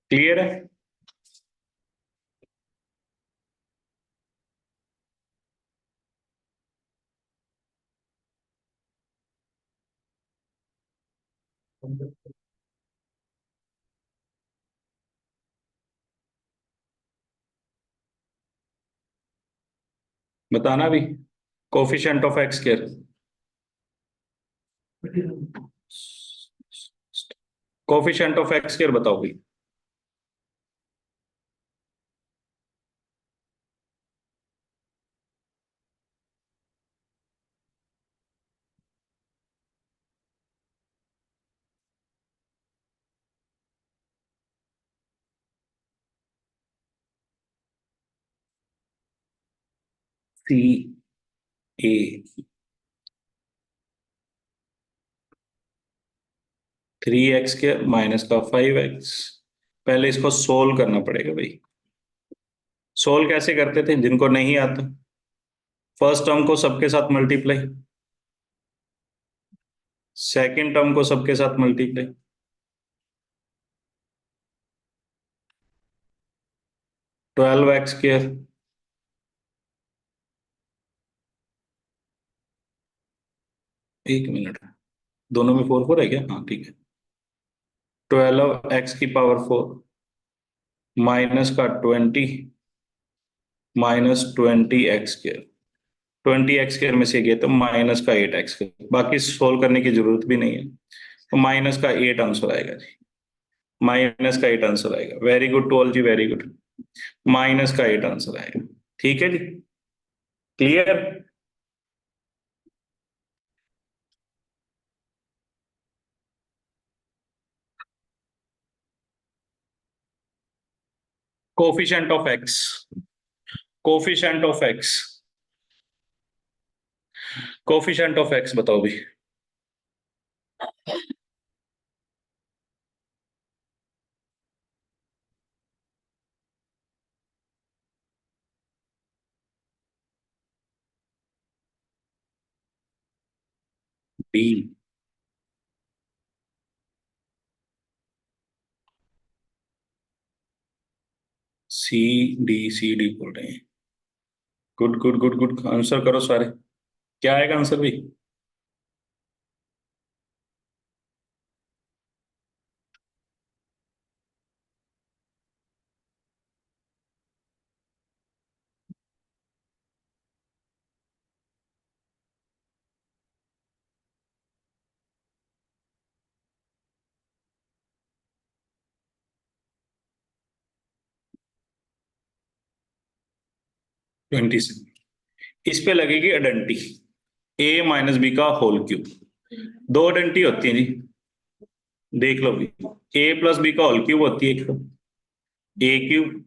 क्लियर है। बताना भी, coefficient of X square, coefficient of X square बताओ भी, CA 3x² माइनस का 5x, पहले इसको सोल्व करना पड़ेगा भाई, सोल्व कैसे करते थे जिनको नहीं आता, फर्स्ट टर्म को सबके साथ मल्टीप्लाई, सेकंड टर्म को सबके साथ मल्टीप्लाई, 12x², एक मिनट, दोनों में 4 4 है क्या, हाँ ठीक है, 12x⁴ माइनस का 20 -20x², 20x² में से गया तो माइनस का 8x², बाकी सोल्व करने की जरूरत भी नहीं है, तो माइनस का 8 आंसर आएगा जी, माइनस का 8 आंसर आएगा, वेरी गुड टू ऑल जी, वेरी गुड, माइनस का 8 आंसर आएगा, ठीक है जी, clear. Coefficient of X, coefficient of X, coefficient of X बताओ भी। D, C, D, C D बोल रहे हैं। Good good good good, answer करो सारे। क्या आएगा आंसर भी? 27। इस पे लगेगी अडंटी, ए माइनस बी का होल क्यूब। दो अडंटी होती है जी, देख लो भी। ए प्लस बी का होल क्यूब होती है एक तो, A cube,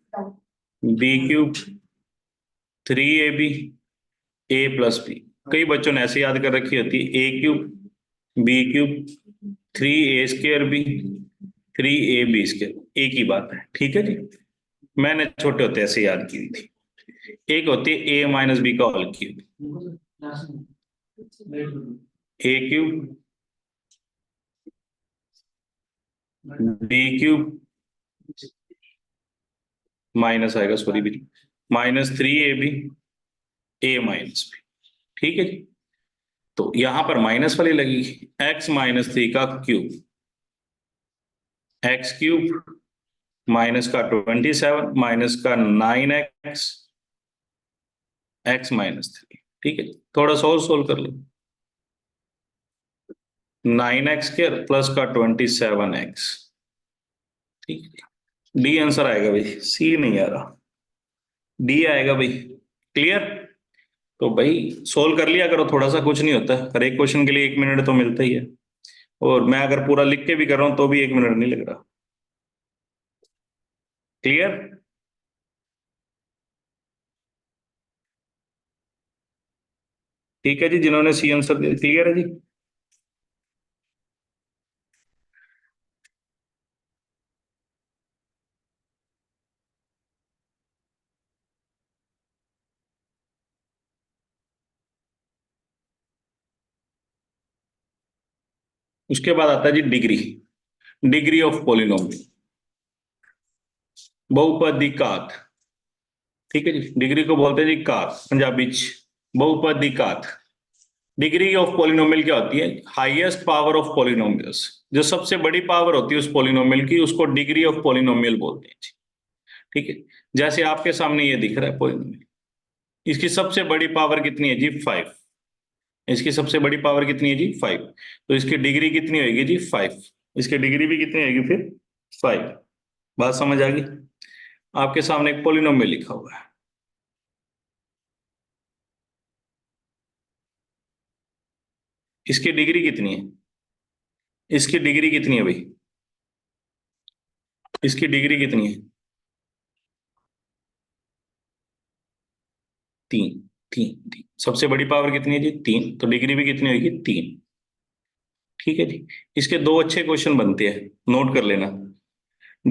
B cube, 3ab, A plus B. कई बच्चों ने ऐसे याद कर रखी होती है, A cube B cube 3a² B 3ab²। एक ही बात है, ठीक है जी। मैंने छोटे होते ऐसे याद की थी। एक होती है ए माइनस बी का होल क्यूब, ए क्यूब बी क्यूब माइनस आएगा, सॉरी भी, -3ab ए माइनस बी। ठीक है जी। तो यहां पर माइनस वाली लगी, x-3 का क्यूब, x³ माइनस का 27 माइनस का 9x x-3। ठीक है, थोड़ा सा और सोल्व कर लो। 9x² प्लस का 27x। ठीक है, डी आंसर आएगा भाई, सी नहीं आ रहा, डी आएगा भाई। क्लियर? तो भाई सोल्व कर लिया करो, थोड़ा सा कुछ नहीं होता, हर एक क्वेश्चन के लिए 1 मिनट तो मिलता ही है। और मैं अगर पूरा लिख के भी कर रहा हूं तो भी 1 मिनट नहीं लग रहा। क्लियर? ठीक है जी, जिन्होंने सी आंसर दिया क्लियर है जी। उसके बाद आता है जी डिग्री, डिग्री ऑफ पॉलिनोमियल, बहुपद घात। ठीक है जी, डिग्री को बोलते हैं जी घात, पंजाबी च बहुपद घात। डिग्री ऑफ पॉलिनोमियल क्या होती है? हाईएस्ट पावर ऑफ पॉलिनोमियल्स, जो सबसे बड़ी पावर होती है उस पॉलिनोमियल की, उसको डिग्री ऑफ पॉलिनोमियल बोलते हैं जी। ठीक है, जैसे आपके सामने ये दिख रहा है पॉलिनोमियल, इसकी सबसे बड़ी पावर कितनी है जी? 5। इसकी सबसे बड़ी पावर कितनी है जी? 5। तो इसकी डिग्री कितनी होगी जी? 5। इसकी डिग्री भी कितनी होगी फिर? 5। बात समझ आ गई? आपके सामने एक पॉलिनोमियल लिखा हुआ है, इसकी डिग्री कितनी है? इसकी डिग्री कितनी है भाई? इसकी डिग्री कितनी है? 3। 3। सबसे बड़ी पावर कितनी है जी? 3। तो डिग्री भी कितनी होगी? 3। ठीक है जी। इसके दो अच्छे क्वेश्चन बनते हैं, नोट कर लेना।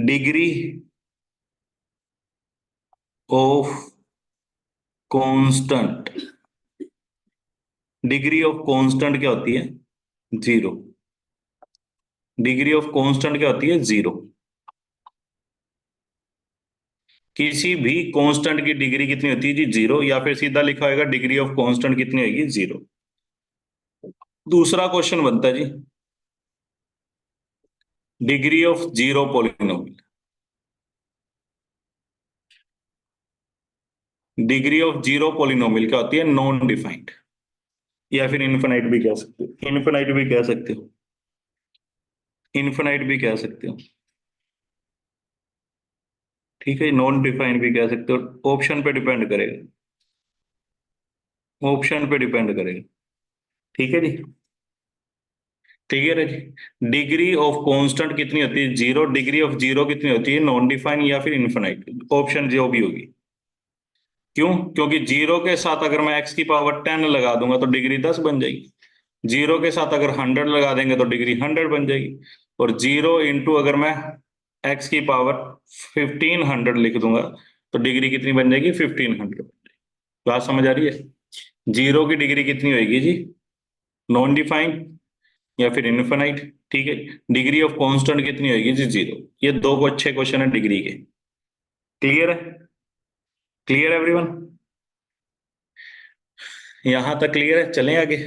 Degree of constant, degree of constant क्या होती है? 0। डिग्री ऑफ कांस्टेंट क्या होती है? 0। किसी भी कांस्टेंट की डिग्री कितनी होती है जी? 0। या फिर सीधा लिखा होगा डिग्री ऑफ कांस्टेंट कितनी होगी? 0। दूसरा क्वेश्चन बनता है जी, degree of zero polynomial, degree of zero polynomial क्या होती है? नॉन डिफाइंड, या फिर इनफिनाइट भी कह सकते हो, इनफिनाइट भी कह सकते हो, इनफिनाइट भी कह सकते हो। ठीक है, नॉन डिफाइंड भी कह सकते हो, ऑप्शन पे डिपेंड करेगा, ऑप्शन पे डिपेंड करेगा। ठीक है जी। क्लियर है जी। डिग्री ऑफ कांस्टेंट कितनी होती है? जीरो। डिग्री ऑफ जीरो कितनी होती है? नॉन डिफाइन या फिर इनफिनाइट, ऑप्शन जो भी होगी। क्यों? क्योंकि जीरो के साथ अगर मैं एक्स की पावर 10 लगा दूंगा तो डिग्री 10 बन जाएगी। जीरो के साथ अगर 100 लगा देंगे तो डिग्री 100 बन जाएगी। और जीरो इंटू अगर मैं एक्स की पावर 1500 लिख दूंगा तो डिग्री कितनी बन जाएगी? 1500। बात समझ आ रही है? जीरो की डिग्री कितनी होगी जी? नॉन डिफाइन या फिर इनफिनाइट। ठीक है। डिग्री ऑफ कांस्टेंट कितनी होगी जी? जीरो। ये दो को अच्छे क्वेश्चन है डिग्री के। क्लियर है? Clear everyone? यहां तक क्लियर है? चलें आगे।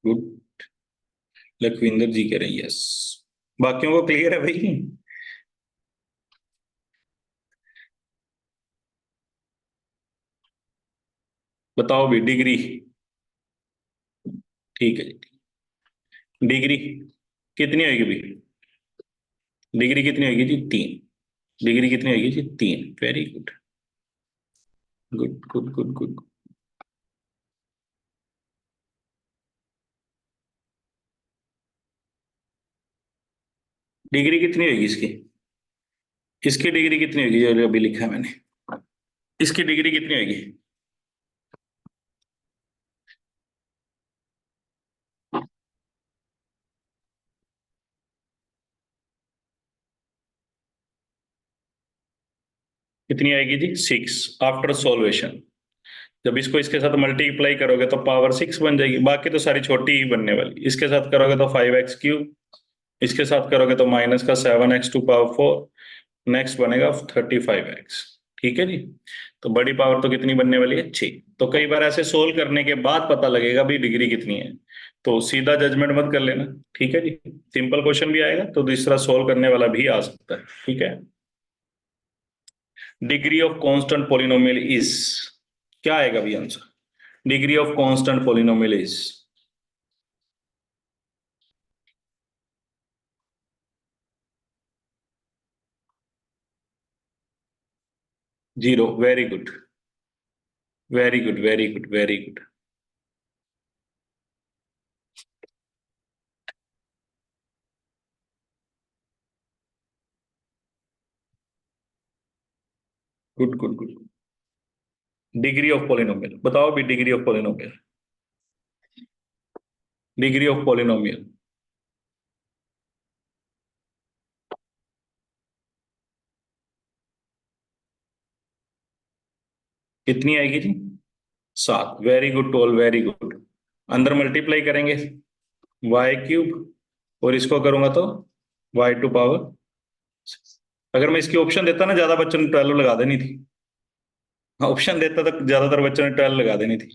गुड। लखविंदर जी कह रहे हैं यस। बाकियों को क्लियर है भाई? बताओ भी डिग्री। ठीक है जी। डिग्री कितनी होगी भाई? डिग्री कितनी होगी जी? 3। डिग्री कितनी होगी जी? 3। Very good. Good good good good. Degree कितनी होगी इसकी? इसकी डिग्री कितनी होगी जो अभी लिखा है मैंने? इसकी डिग्री कितनी होगी? कितनी आएगी जी? 6 आफ्टर सॉल्वेशन। जब इसको इसके साथ मल्टीप्लाई करोगे तो पावर 6 बन जाएगी। बाकी तो सारी छोटी ही बनने वाली। इसके साथ करोगे तो 5x3। इसके साथ करोगे तो माइनस का 7x⁴। नेक्स्ट बनेगा 35x। ठीक है जी। तो बड़ी पावर तो कितनी बनने वाली है? 6। तो कई बार ऐसे सोल्व करने के बाद पता लगेगा भी डिग्री कितनी है। तो सीधा जजमेंट मत कर लेना। ठीक है जी। सिंपल क्वेश्चन भी आएगा तो दूसरा सोल्व करने वाला भी आ सकता है। ठीक है। Degree of constant polynomial is, क्या आएगा भी answer? Degree of constant polynomial is zero. Very good. Very good very good very good. Good good good. Degree of polynomial बताओ भी। Degree of polynomial. Degree of polynomial कितनी आएगी जी? 7। Very good toll. Very good. अंदर multiply करेंगे y³ और इसको करूंगा तो y⁴। अगर मैं इसकी ऑप्शन देता ना ज्यादा बच्चों ने 12 लगा देनी थी। ऑप्शन देता तो ज्यादातर बच्चों ने 12 लगा देनी थी।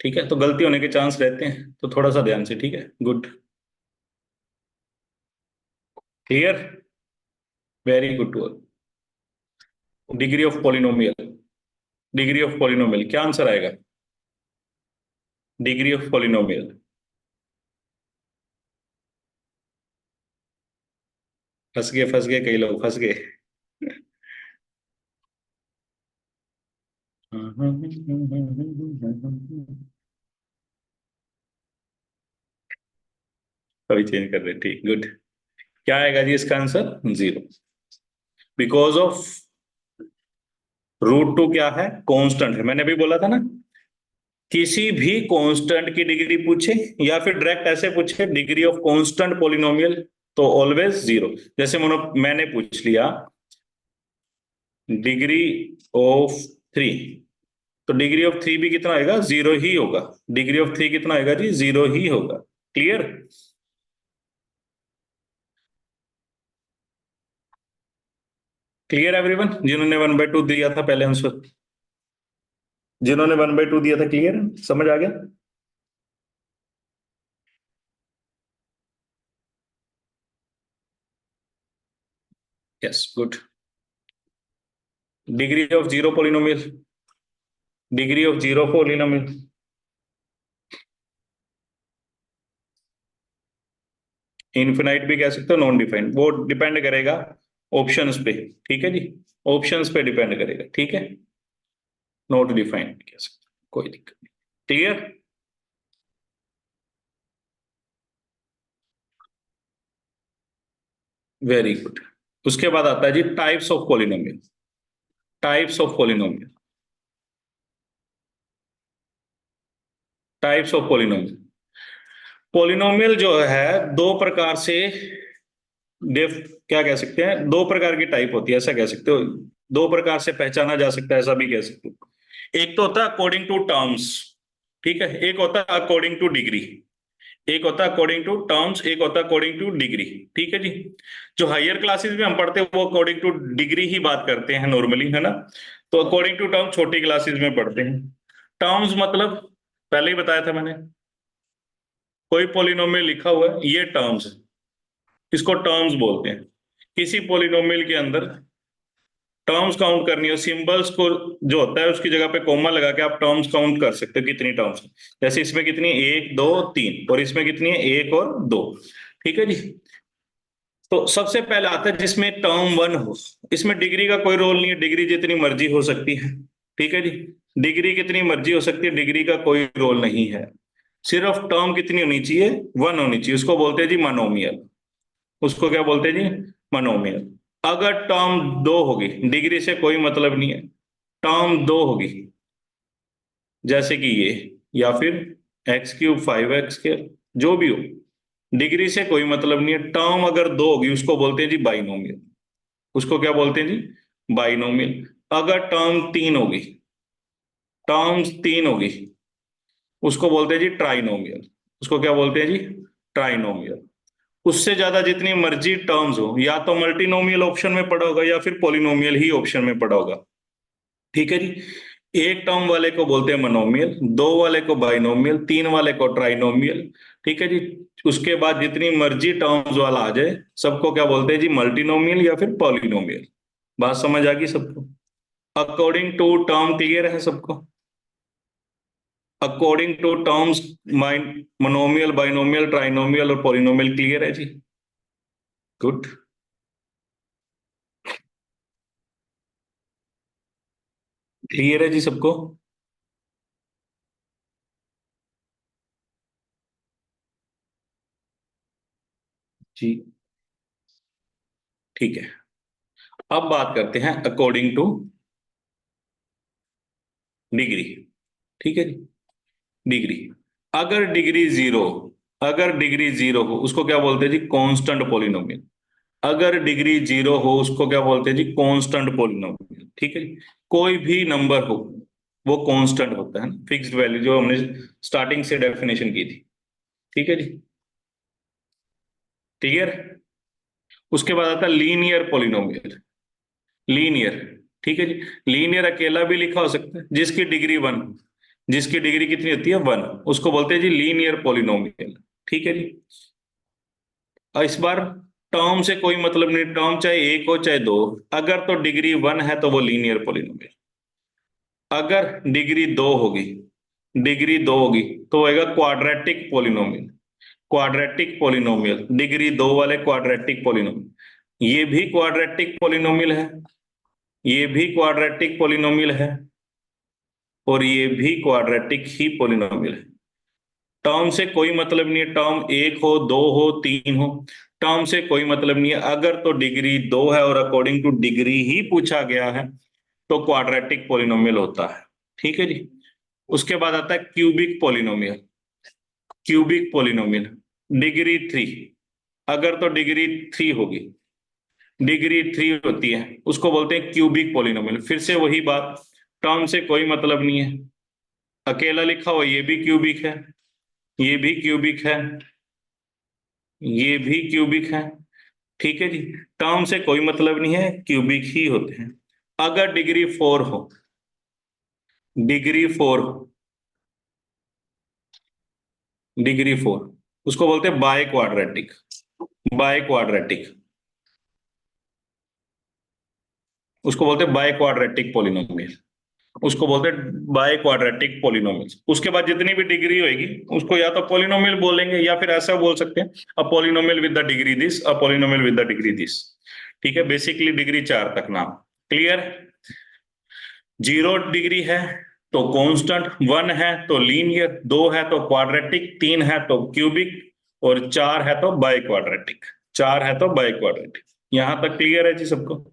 ठीक है। तो गलती होने के चांस रहते हैं तो थोड़ा सा ध्यान से। ठीक है। Good. Clear. Very good toll. Degree of polynomial. Degree of polynomial क्या आंसर आएगा? Degree of polynomial. फंस गए कई लोग फंस गए। अभी चेंज कर रहे। ठीक। गुड। क्या आएगा जी इसका आंसर? जीरो। बिकॉज ऑफ √2 क्या है? कांस्टेंट है। मैंने अभी बोला था ना, किसी भी कांस्टेंट की डिग्री पूछे या फिर डायरेक्ट ऐसे पूछे डिग्री ऑफ कांस्टेंट पोलिनोमियल तो ऑलवेज जीरो। जैसे मैंने पूछ लिया डिग्री ऑफ 3 तो डिग्री ऑफ 3 भी कितना आएगा? जीरो ही होगा। डिग्री ऑफ 3 कितना आएगा जी? जीरो ही होगा। क्लियर। क्लियर एवरीवन जिन्होंने 1/2 दिया था पहले आंसर? जिन्होंने 1/2 दिया था क्लियर समझ आ गया? Yes good. Degree of zero polynomial. Degree of zero polynomial infinite भी कह सकते हो, नॉन डिफाइंड। वो डिपेंड करेगा ऑप्शंस पे। ठीक है जी। ऑप्शंस पे डिपेंड करेगा। ठीक है। नॉट डिफाइंड कह सकते, कोई दिक्कत नहीं। क्लियर? Very good. उसके बाद आता है जी types of polynomial. Types of polynomial. Types of polynomial. Polynomial जो है दो प्रकार से डेफ क्या कह सकते हैं, दो प्रकार की टाइप होती है, ऐसा कह सकते हो। दो प्रकार से पहचाना जा सकता है, ऐसा भी कह सकते हो। एक तो होता है अकॉर्डिंग टू टर्म्स, ठीक है। एक होता है अकॉर्डिंग टू डिग्री। एक होता है अकॉर्डिंग टू टर्म्स, एक होता है अकॉर्डिंग टू डिग्री। ठीक है जी। जो हायर क्लासेस में हम पढ़ते हैं वो अकॉर्डिंग टू डिग्री ही बात करते हैं नॉर्मली, है ना। तो अकॉर्डिंग टू टर्म छोटी क्लासेस में पढ़ते हैं। टर्म्स मतलब पहले ही बताया था मैंने, कोई पॉलिनोमियल लिखा हुआ है ये टर्म्स है, इसको टर्म्स बोलते हैं। किसी पॉलिनोमियल के अंदर टर्म्स काउंट करनी हो, सिंबल्स को जो होता है उसकी जगह पे कॉमा लगा के आप टर्म्स काउंट कर सकते हो, कितनी टर्म्स। जैसे इसमें कितनी, एक दो तीन, और इसमें कितनी है, एक और दो। ठीक है जी। तो सबसे पहले आता है जिसमें टर्म वन हो। इसमें डिग्री का कोई रोल नहीं है, डिग्री जितनी मर्जी हो सकती है। ठीक है जी। डिग्री कितनी मर्जी हो सकती है, डिग्री का कोई रोल नहीं है। सिर्फ टर्म कितनी होनी चाहिए, वन होनी चाहिए। उसको बोलते हैं जी मोनोमियल। उसको क्या बोलते हैं जी, मोनोमियल। अगर टर्म दो होगी, डिग्री से कोई मतलब नहीं है, टर्म दो होगी, जैसे कि ये, या फिर एक्स क्यूब फाइव एक्स के, जो भी हो, डिग्री से कोई मतलब नहीं है। टर्म अगर दो होगी उसको बोलते हैं जी बाइनोमियल। उसको क्या बोलते हैं जी, बाइनोमियल। अगर टर्म तीन होगी, टर्म्स तीन होगी, उसको बोलते हैं जी ट्राइनोमियल। उसको क्या बोलते हैं जी, ट्राइनोमियल। उससे ज्यादा जितनी मर्जी टर्म्स हो, या तो मल्टीनोमियल ऑप्शन में पड़ा होगा या फिर पॉलिनोमियल ही ऑप्शन में पड़ा होगा। ठीक है जी। एक टर्म वाले को बोलते हैं मोनोमियल, दो वाले को बाइनोमियल, तीन वाले को ट्राइनोमियल। ठीक है जी। उसके बाद जितनी मर्जी टर्म्स वाला आ जाए सबको क्या बोलते हैं जी, मल्टीनोमियल या फिर पॉलिनोमियल। बात समझ आ गई सबको? अकॉर्डिंग टू टर्म क्लियर है सबको? According to terms mind monomial, binomial, trinomial और पॉलिनोमियल क्लियर है जी? गुड। क्लियर है जी सबको? जी ठीक है। अब बात करते हैं अकॉर्डिंग टू डिग्री। ठीक है जी। डिग्री, अगर डिग्री जीरो, अगर डिग्री जीरो हो उसको क्या बोलते हैं जी, कांस्टेंट पॉलिनोमियल। अगर डिग्री जीरो हो उसको क्या बोलते हैं जी, कांस्टेंट पॉलिनोमियल। ठीक है जी। कोई भी नंबर हो वो कांस्टेंट होता है, फिक्स्ड वैल्यू, जो हमने स्टार्टिंग से डेफिनेशन की थी। ठीक है जी। क्लियर? उसके बाद आता है लीनियर पॉलिनोमियल। लीनियर, ठीक है जी। लीनियर अकेला भी लिखा हो सकता है, जिसकी डिग्री वन, जिसकी डिग्री कितनी होती है, वन, उसको बोलते हैं जी लीनियर पॉलिनोमियल। ठीक है जी। और इस बार टर्म से कोई मतलब नहीं, टर्म चाहे एक हो चाहे दो, अगर तो डिग्री वन है तो वो लीनियर पॉलिनोमियल। अगर डिग्री दो होगी, डिग्री दो होगी तो होएगा quadratic polynomial. Quadratic polynomial, degree दो वाले क्वाड्रेटिक पॉलिनोमियल। ये भी क्वाड्रेटिक पॉलिनोमियल है, ये भी क्वाड्रेटिक पॉलिनोमियल है, और ये भी क्वाड्रेटिक ही पॉलिनोमियल है। टर्म से कोई मतलब नहीं है, टर्म एक हो, दो हो, तीन हो, टर्म से कोई मतलब नहीं है। अगर तो डिग्री दो है और अकॉर्डिंग टू डिग्री ही पूछा गया है तो क्वाड्रेटिक पॉलिनोमियल होता है। ठीक है जी। उसके बाद आता है cubic polynomial. Cubic polynomial, degree three, अगर तो डिग्री थ्री होगी, डिग्री थ्री होती है, उसको बोलते हैं क्यूबिक पॉलिनोमियल। फिर से वही बात, टर्म से कोई मतलब नहीं है, अकेला लिखा हुआ ये भी क्यूबिक है, ये भी क्यूबिक है, ये भी क्यूबिक है। ठीक है जी। टर्म से कोई मतलब नहीं है, क्यूबिक ही होते हैं। अगर डिग्री फोर हो, डिग्री फोर, डिग्री फोर, उसको बोलते हैं बाय क्वाड्रेटिक। बाय क्वाड्रेटिक, उसको बोलते हैं बाय क्वाड्रेटिक पॉलिनोमियल। उसको बोलते हैं बाय क्वाड्रेटिक पॉलिनोमियल। उसके बाद जितनी भी डिग्री होगी उसको या तो पॉलिनोमियल बोलेंगे या फिर ऐसा बोल सकते हैं, a polynomial with the degree this, a polynomial with the degree this. ठीक है, बेसिकली डिग्री चार तक नाम। क्लियर? 0 डिग्री है तो कांस्टेंट, 1 है तो लीनियर, 2 है तो क्वाड्रेटिक, 3 है तो क्यूबिक, और 4 है तो बाई क्वाड्रेटिक। 4 है तो बाई क्वाड्रेटिक। यहां तक क्लियर है जी सबको?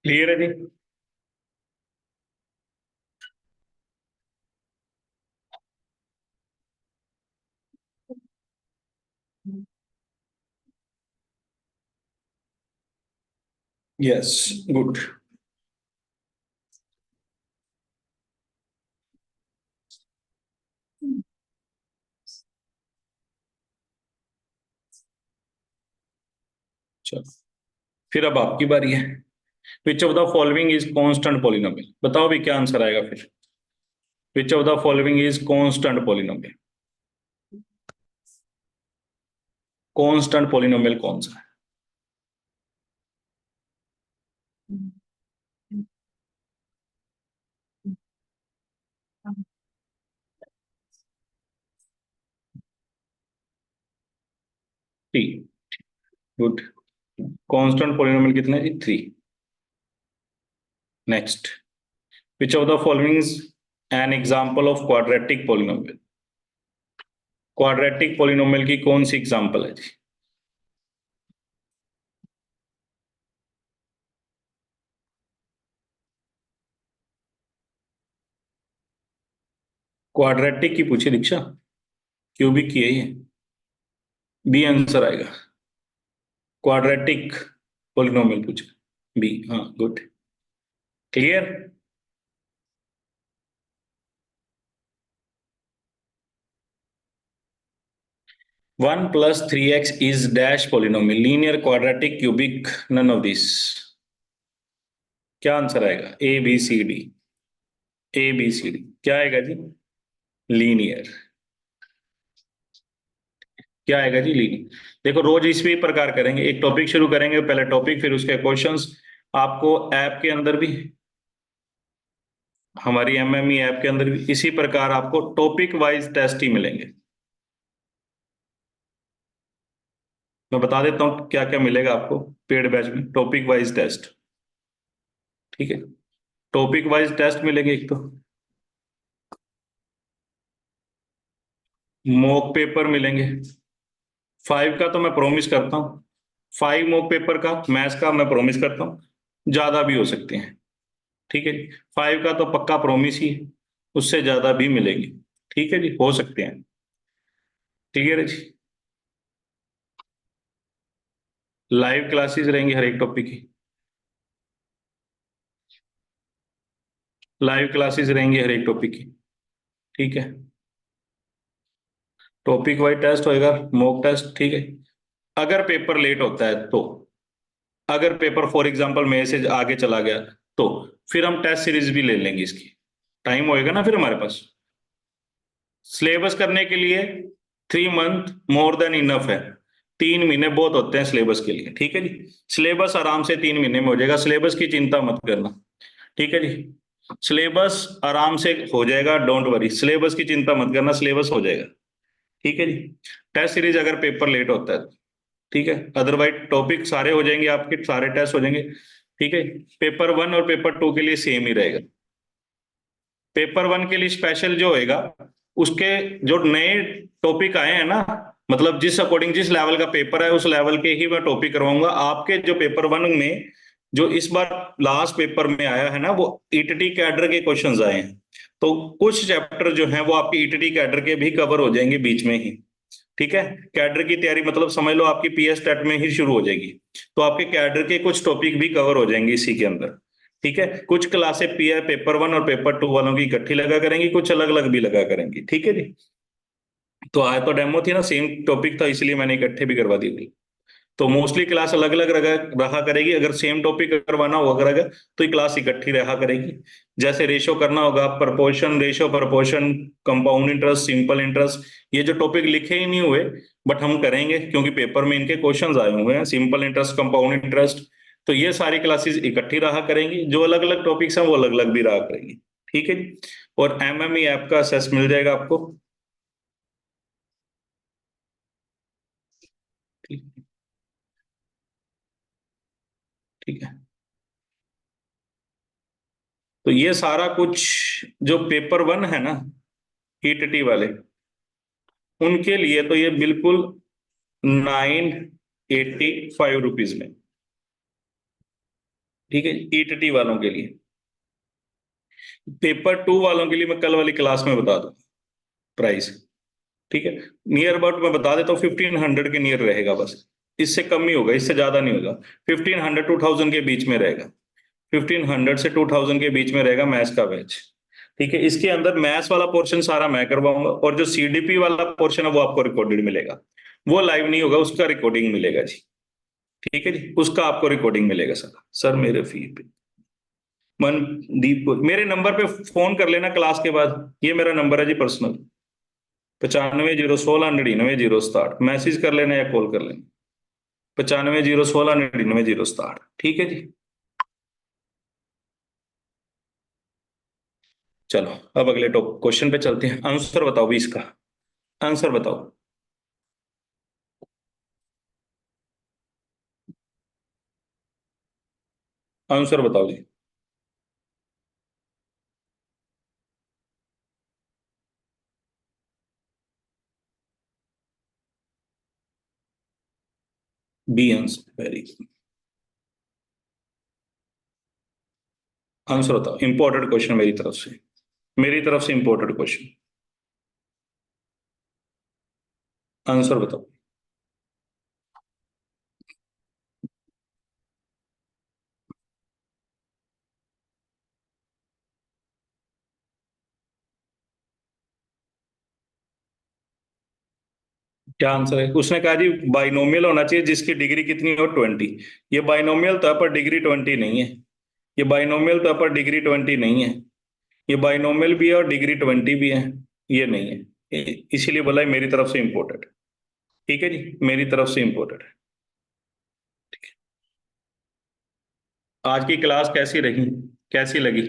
क्लियर है जी? Yes, good. चलो, फिर अब आपकी बारी है। Which of the following is constant polynomial? बताओ भी क्या आंसर आएगा फिर। Which of the following is constant polynomial? Constant polynomial कौन सा है? थ्री। गुड। कांस्टेंट पॉलिनोमियल कितने जी? 3। Next, which of the following is an example of quadratic polynomial? Quadratic polynomial की कौन सी एग्जांपल है जी? क्वाड्रेटिक की पूछी दीक्षा, क्यूबिक की है ये। बी आंसर आएगा। क्वाड्रेटिक पॉलिनोमियल पूछा, बी। हाँ, good. Clear? 1 + 3x is dash polynomial, linear, quadratic, cubic, none of this। क्या आंसर आएगा? A B C D. A B C D क्या आएगा जी? लीनियर। क्या आएगा जी? लीनियर। देखो, रोज इसी प्रकार करेंगे, एक टॉपिक शुरू करेंगे, पहले टॉपिक फिर उसके क्वेश्चंस। आपको ऐप के अंदर भी, हमारी एमएमई ऐप के अंदर भी इसी प्रकार आपको टॉपिक वाइज टेस्ट ही मिलेंगे। मैं बता देता हूँ क्या क्या मिलेगा आपको पेड बैच में, टॉपिक वाइज टेस्ट। ठीक है, टॉपिक वाइज टेस्ट मिलेंगे। एक तो मॉक पेपर मिलेंगे, 5 का तो मैं प्रॉमिस करता हूँ। 5 मॉक पेपर का मैथ्स का मैं प्रॉमिस करता हूँ, ज्यादा भी हो सकते हैं। ठीक है जी, 5 का तो पक्का प्रॉमिस ही है, उससे ज्यादा भी मिलेंगे। ठीक है जी, हो सकते हैं। क्लियर है जी? लाइव क्लासेस रहेंगी हर एक टॉपिक की। लाइव क्लासेस रहेंगी हर एक टॉपिक की। ठीक है, टॉपिक वाइज टेस्ट होएगा, मॉक टेस्ट। ठीक है, अगर पेपर लेट होता है तो, अगर पेपर फॉर एग्जांपल मेरे से आगे चला गया तो फिर हम टेस्ट सीरीज भी ले लेंगे इसकी। टाइम होएगा ना फिर हमारे पास। सिलेबस करने के लिए 3 मंथ मोर देन इनफ है। 3 महीने बहुत होते हैं सिलेबस के लिए। ठीक है जी, सिलेबस आराम से 3 महीने में हो जाएगा, सिलेबस की चिंता मत करना। ठीक है जी, सिलेबस आराम से हो जाएगा, डोंट वरी, सिलेबस की चिंता मत करना, सिलेबस हो जाएगा। ठीक है जी, टेस्ट सीरीज अगर पेपर लेट होता है। ठीक है, अदरवाइज टॉपिक सारे हो जाएंगे आपके, सारे टेस्ट हो जाएंगे। ठीक है, पेपर 1 और पेपर 2 के लिए सेम ही रहेगा। पेपर 1 के लिए स्पेशल जो होएगा, उसके जो नए टॉपिक आए हैं ना, मतलब जिस अकॉर्डिंग जिस लेवल का पेपर है उस लेवल के ही मैं टॉपिक करवाऊंगा। आपके जो पेपर 1 में जो इस बार लास्ट पेपर में आया है ना, वो ईटीटी कैडर के क्वेश्चंस आए हैं। तो कुछ चैप्टर जो हैं वो आपके ईटीटी कैडर के भी कवर हो जाएंगे बीच में ही। ठीक है, कैडर की तैयारी मतलब समझ लो आपकी पीएस टेट में ही शुरू हो जाएगी। तो आपके कैडर के कुछ टॉपिक भी कवर हो जाएंगे इसी के अंदर। ठीक है, कुछ क्लासे पेपर 1 और पेपर 2 वालों की इकट्ठी लगा करेंगी, कुछ अलग अलग भी लगा करेंगी। ठीक है जी, तो आज तो डेमो थी ना, सेम टॉपिक था, इसलिए मैंने इकट्ठे भी करवा दी थी। तो मोस्टली क्लास अलग अलग रहा करेगी। अगर सेम टॉपिक करवाना होगा अगर, तो ये क्लास इकट्ठी रहा करेगी। जैसे रेशो करना होगा, proportion ratio, proportion, compound interest, simple interest, ये जो टॉपिक लिखे ही नहीं हुए बट हम करेंगे क्योंकि पेपर में इनके क्वेश्चंस आए हुए हैं, सिंपल इंटरेस्ट, कंपाउंड इंटरेस्ट, तो ये सारी क्लासेस इकट्ठी रहा करेंगी। जो अलग अलग टॉपिक्स हैं वो अलग अलग भी रहा करेंगी। ठीक है जी। और एमएमई ऐप का असेस मिल जाएगा आपको। ठीक। ठीक है। तो ये सारा कुछ जो पेपर वन है ना, ईटीटी वाले, उनके लिए तो ये बिल्कुल 985 रुपीज में। ठीक है, ईटीटी वालों के लिए। पेपर टू वालों के लिए मैं कल वाली क्लास में बता दूं प्राइस। ठीक है। नियर अबाउट मैं बता देता हूँ, 1500 के नियर रहेगा बस। इससे कम ही होगा, इससे ज्यादा नहीं होगा। 1500 2000 के बीच में रहेगा। 1500 से 2000 के बीच में रहेगा मैथ्स का बैच। ठीक है। इसके अंदर मैथ्स वाला पोर्शन सारा मैं करवाऊंगा, और जो सीडीपी वाला पोर्शन है वो आपको रिकॉर्डेड मिलेगा। वो लाइव नहीं होगा, उसका रिकॉर्डिंग मिलेगा जी। ठीक है जी, उसका आपको रिकॉर्डिंग मिलेगा सर। सर मेरे फी पे मनदीप, मेरे नंबर पे फोन कर लेना क्लास के बाद। ये मेरा नंबर है जी पर्सनल, 95 016 99 067। मैसेज कर लेना या कॉल कर लेना, 95 016 99 067। ठीक है जी। चलो, अब अगले टॉप क्वेश्चन पे चलते हैं। आंसर बताओ भी इसका, आंसर बताओ। आंसर बताओ जी। B answer, very good. Answer बताओ, इंपॉर्टेंट क्वेश्चन मेरी तरफ से, मेरी तरफ से इंपॉर्टेंट क्वेश्चन। आंसर बताओ। क्या आंसर है? उसने कहा जी बाइनोमियल होना चाहिए जिसकी डिग्री कितनी हो, 20। ये बाइनोमियल था पर डिग्री 20 नहीं है। ये बाइनोमियल था पर डिग्री 20 नहीं है। ये बाइनोमियल भी है और डिग्री 20 भी है। ये नहीं है। इसीलिए बोला है मेरी तरफ से इंपॉर्टेंट। ठीक है जी, मेरी तरफ से इंपॉर्टेंट है। आज की क्लास कैसी रही, कैसी लगी?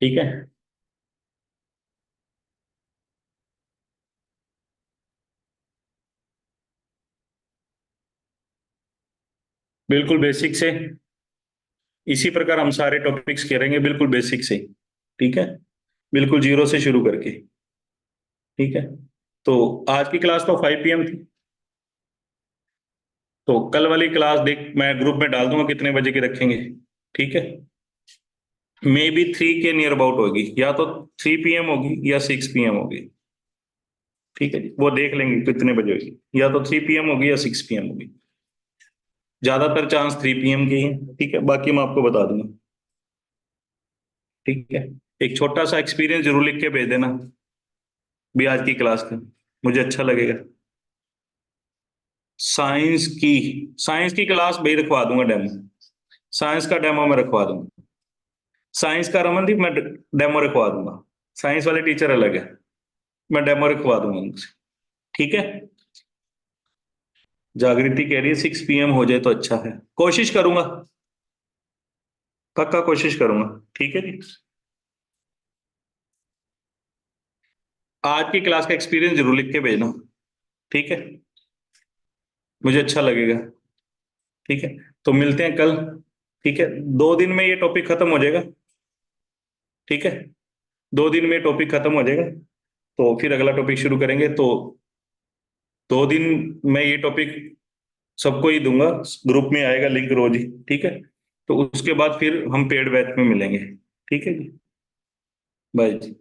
ठीक है। बिल्कुल बेसिक से, इसी प्रकार हम सारे टॉपिक्स करेंगे, बिल्कुल बेसिक से। ठीक है। बिल्कुल जीरो से शुरू करके। ठीक है। तो आज की क्लास तो 5 PM थी। तो कल वाली क्लास देख मैं ग्रुप में डाल दूंगा कितने बजे की रखेंगे। ठीक है। मे बी 3 के नियर अबाउट होगी, या तो 3 PM होगी या 6 PM होगी। ठीक है जी, वो देख लेंगे कितने बजे होगी, या तो 3 PM होगी या 6 PM होगी। ज्यादातर चांस 3 PM की है। ठीक है, बाकी मैं आपको बता दूंगा। ठीक है। एक छोटा सा एक्सपीरियंस जरूर लिख के भेज देना भी आज की क्लास का, मुझे अच्छा लगेगा। साइंस की, साइंस की क्लास भाई रखवा दूंगा डेमो। साइंस का डेमो मैं रखवा दूंगा। साइंस का रमनदीप मैं डेमो रखवा दूंगा। साइंस वाले टीचर अलग है, मैं डेमो रखवा दूंगा उनसे। ठीक है। जागृति कह रही है 6 PM हो जाए तो अच्छा है, कोशिश करूंगा, पक्का कोशिश करूंगा। ठीक है जी। आज की क्लास का एक्सपीरियंस जरूर लिख के भेजना। ठीक है, मुझे अच्छा लगेगा। ठीक है। तो मिलते हैं कल। ठीक है, 2 दिन में ये टॉपिक खत्म हो जाएगा। ठीक है, 2 दिन में टॉपिक खत्म हो जाएगा। तो फिर अगला टॉपिक शुरू करेंगे। तो 2 दिन में ये टॉपिक सबको ही दूंगा, ग्रुप में आएगा लिंक रोज ही। ठीक है। तो उसके बाद फिर हम पेड बैच में मिलेंगे। ठीक है जी। बाय जी।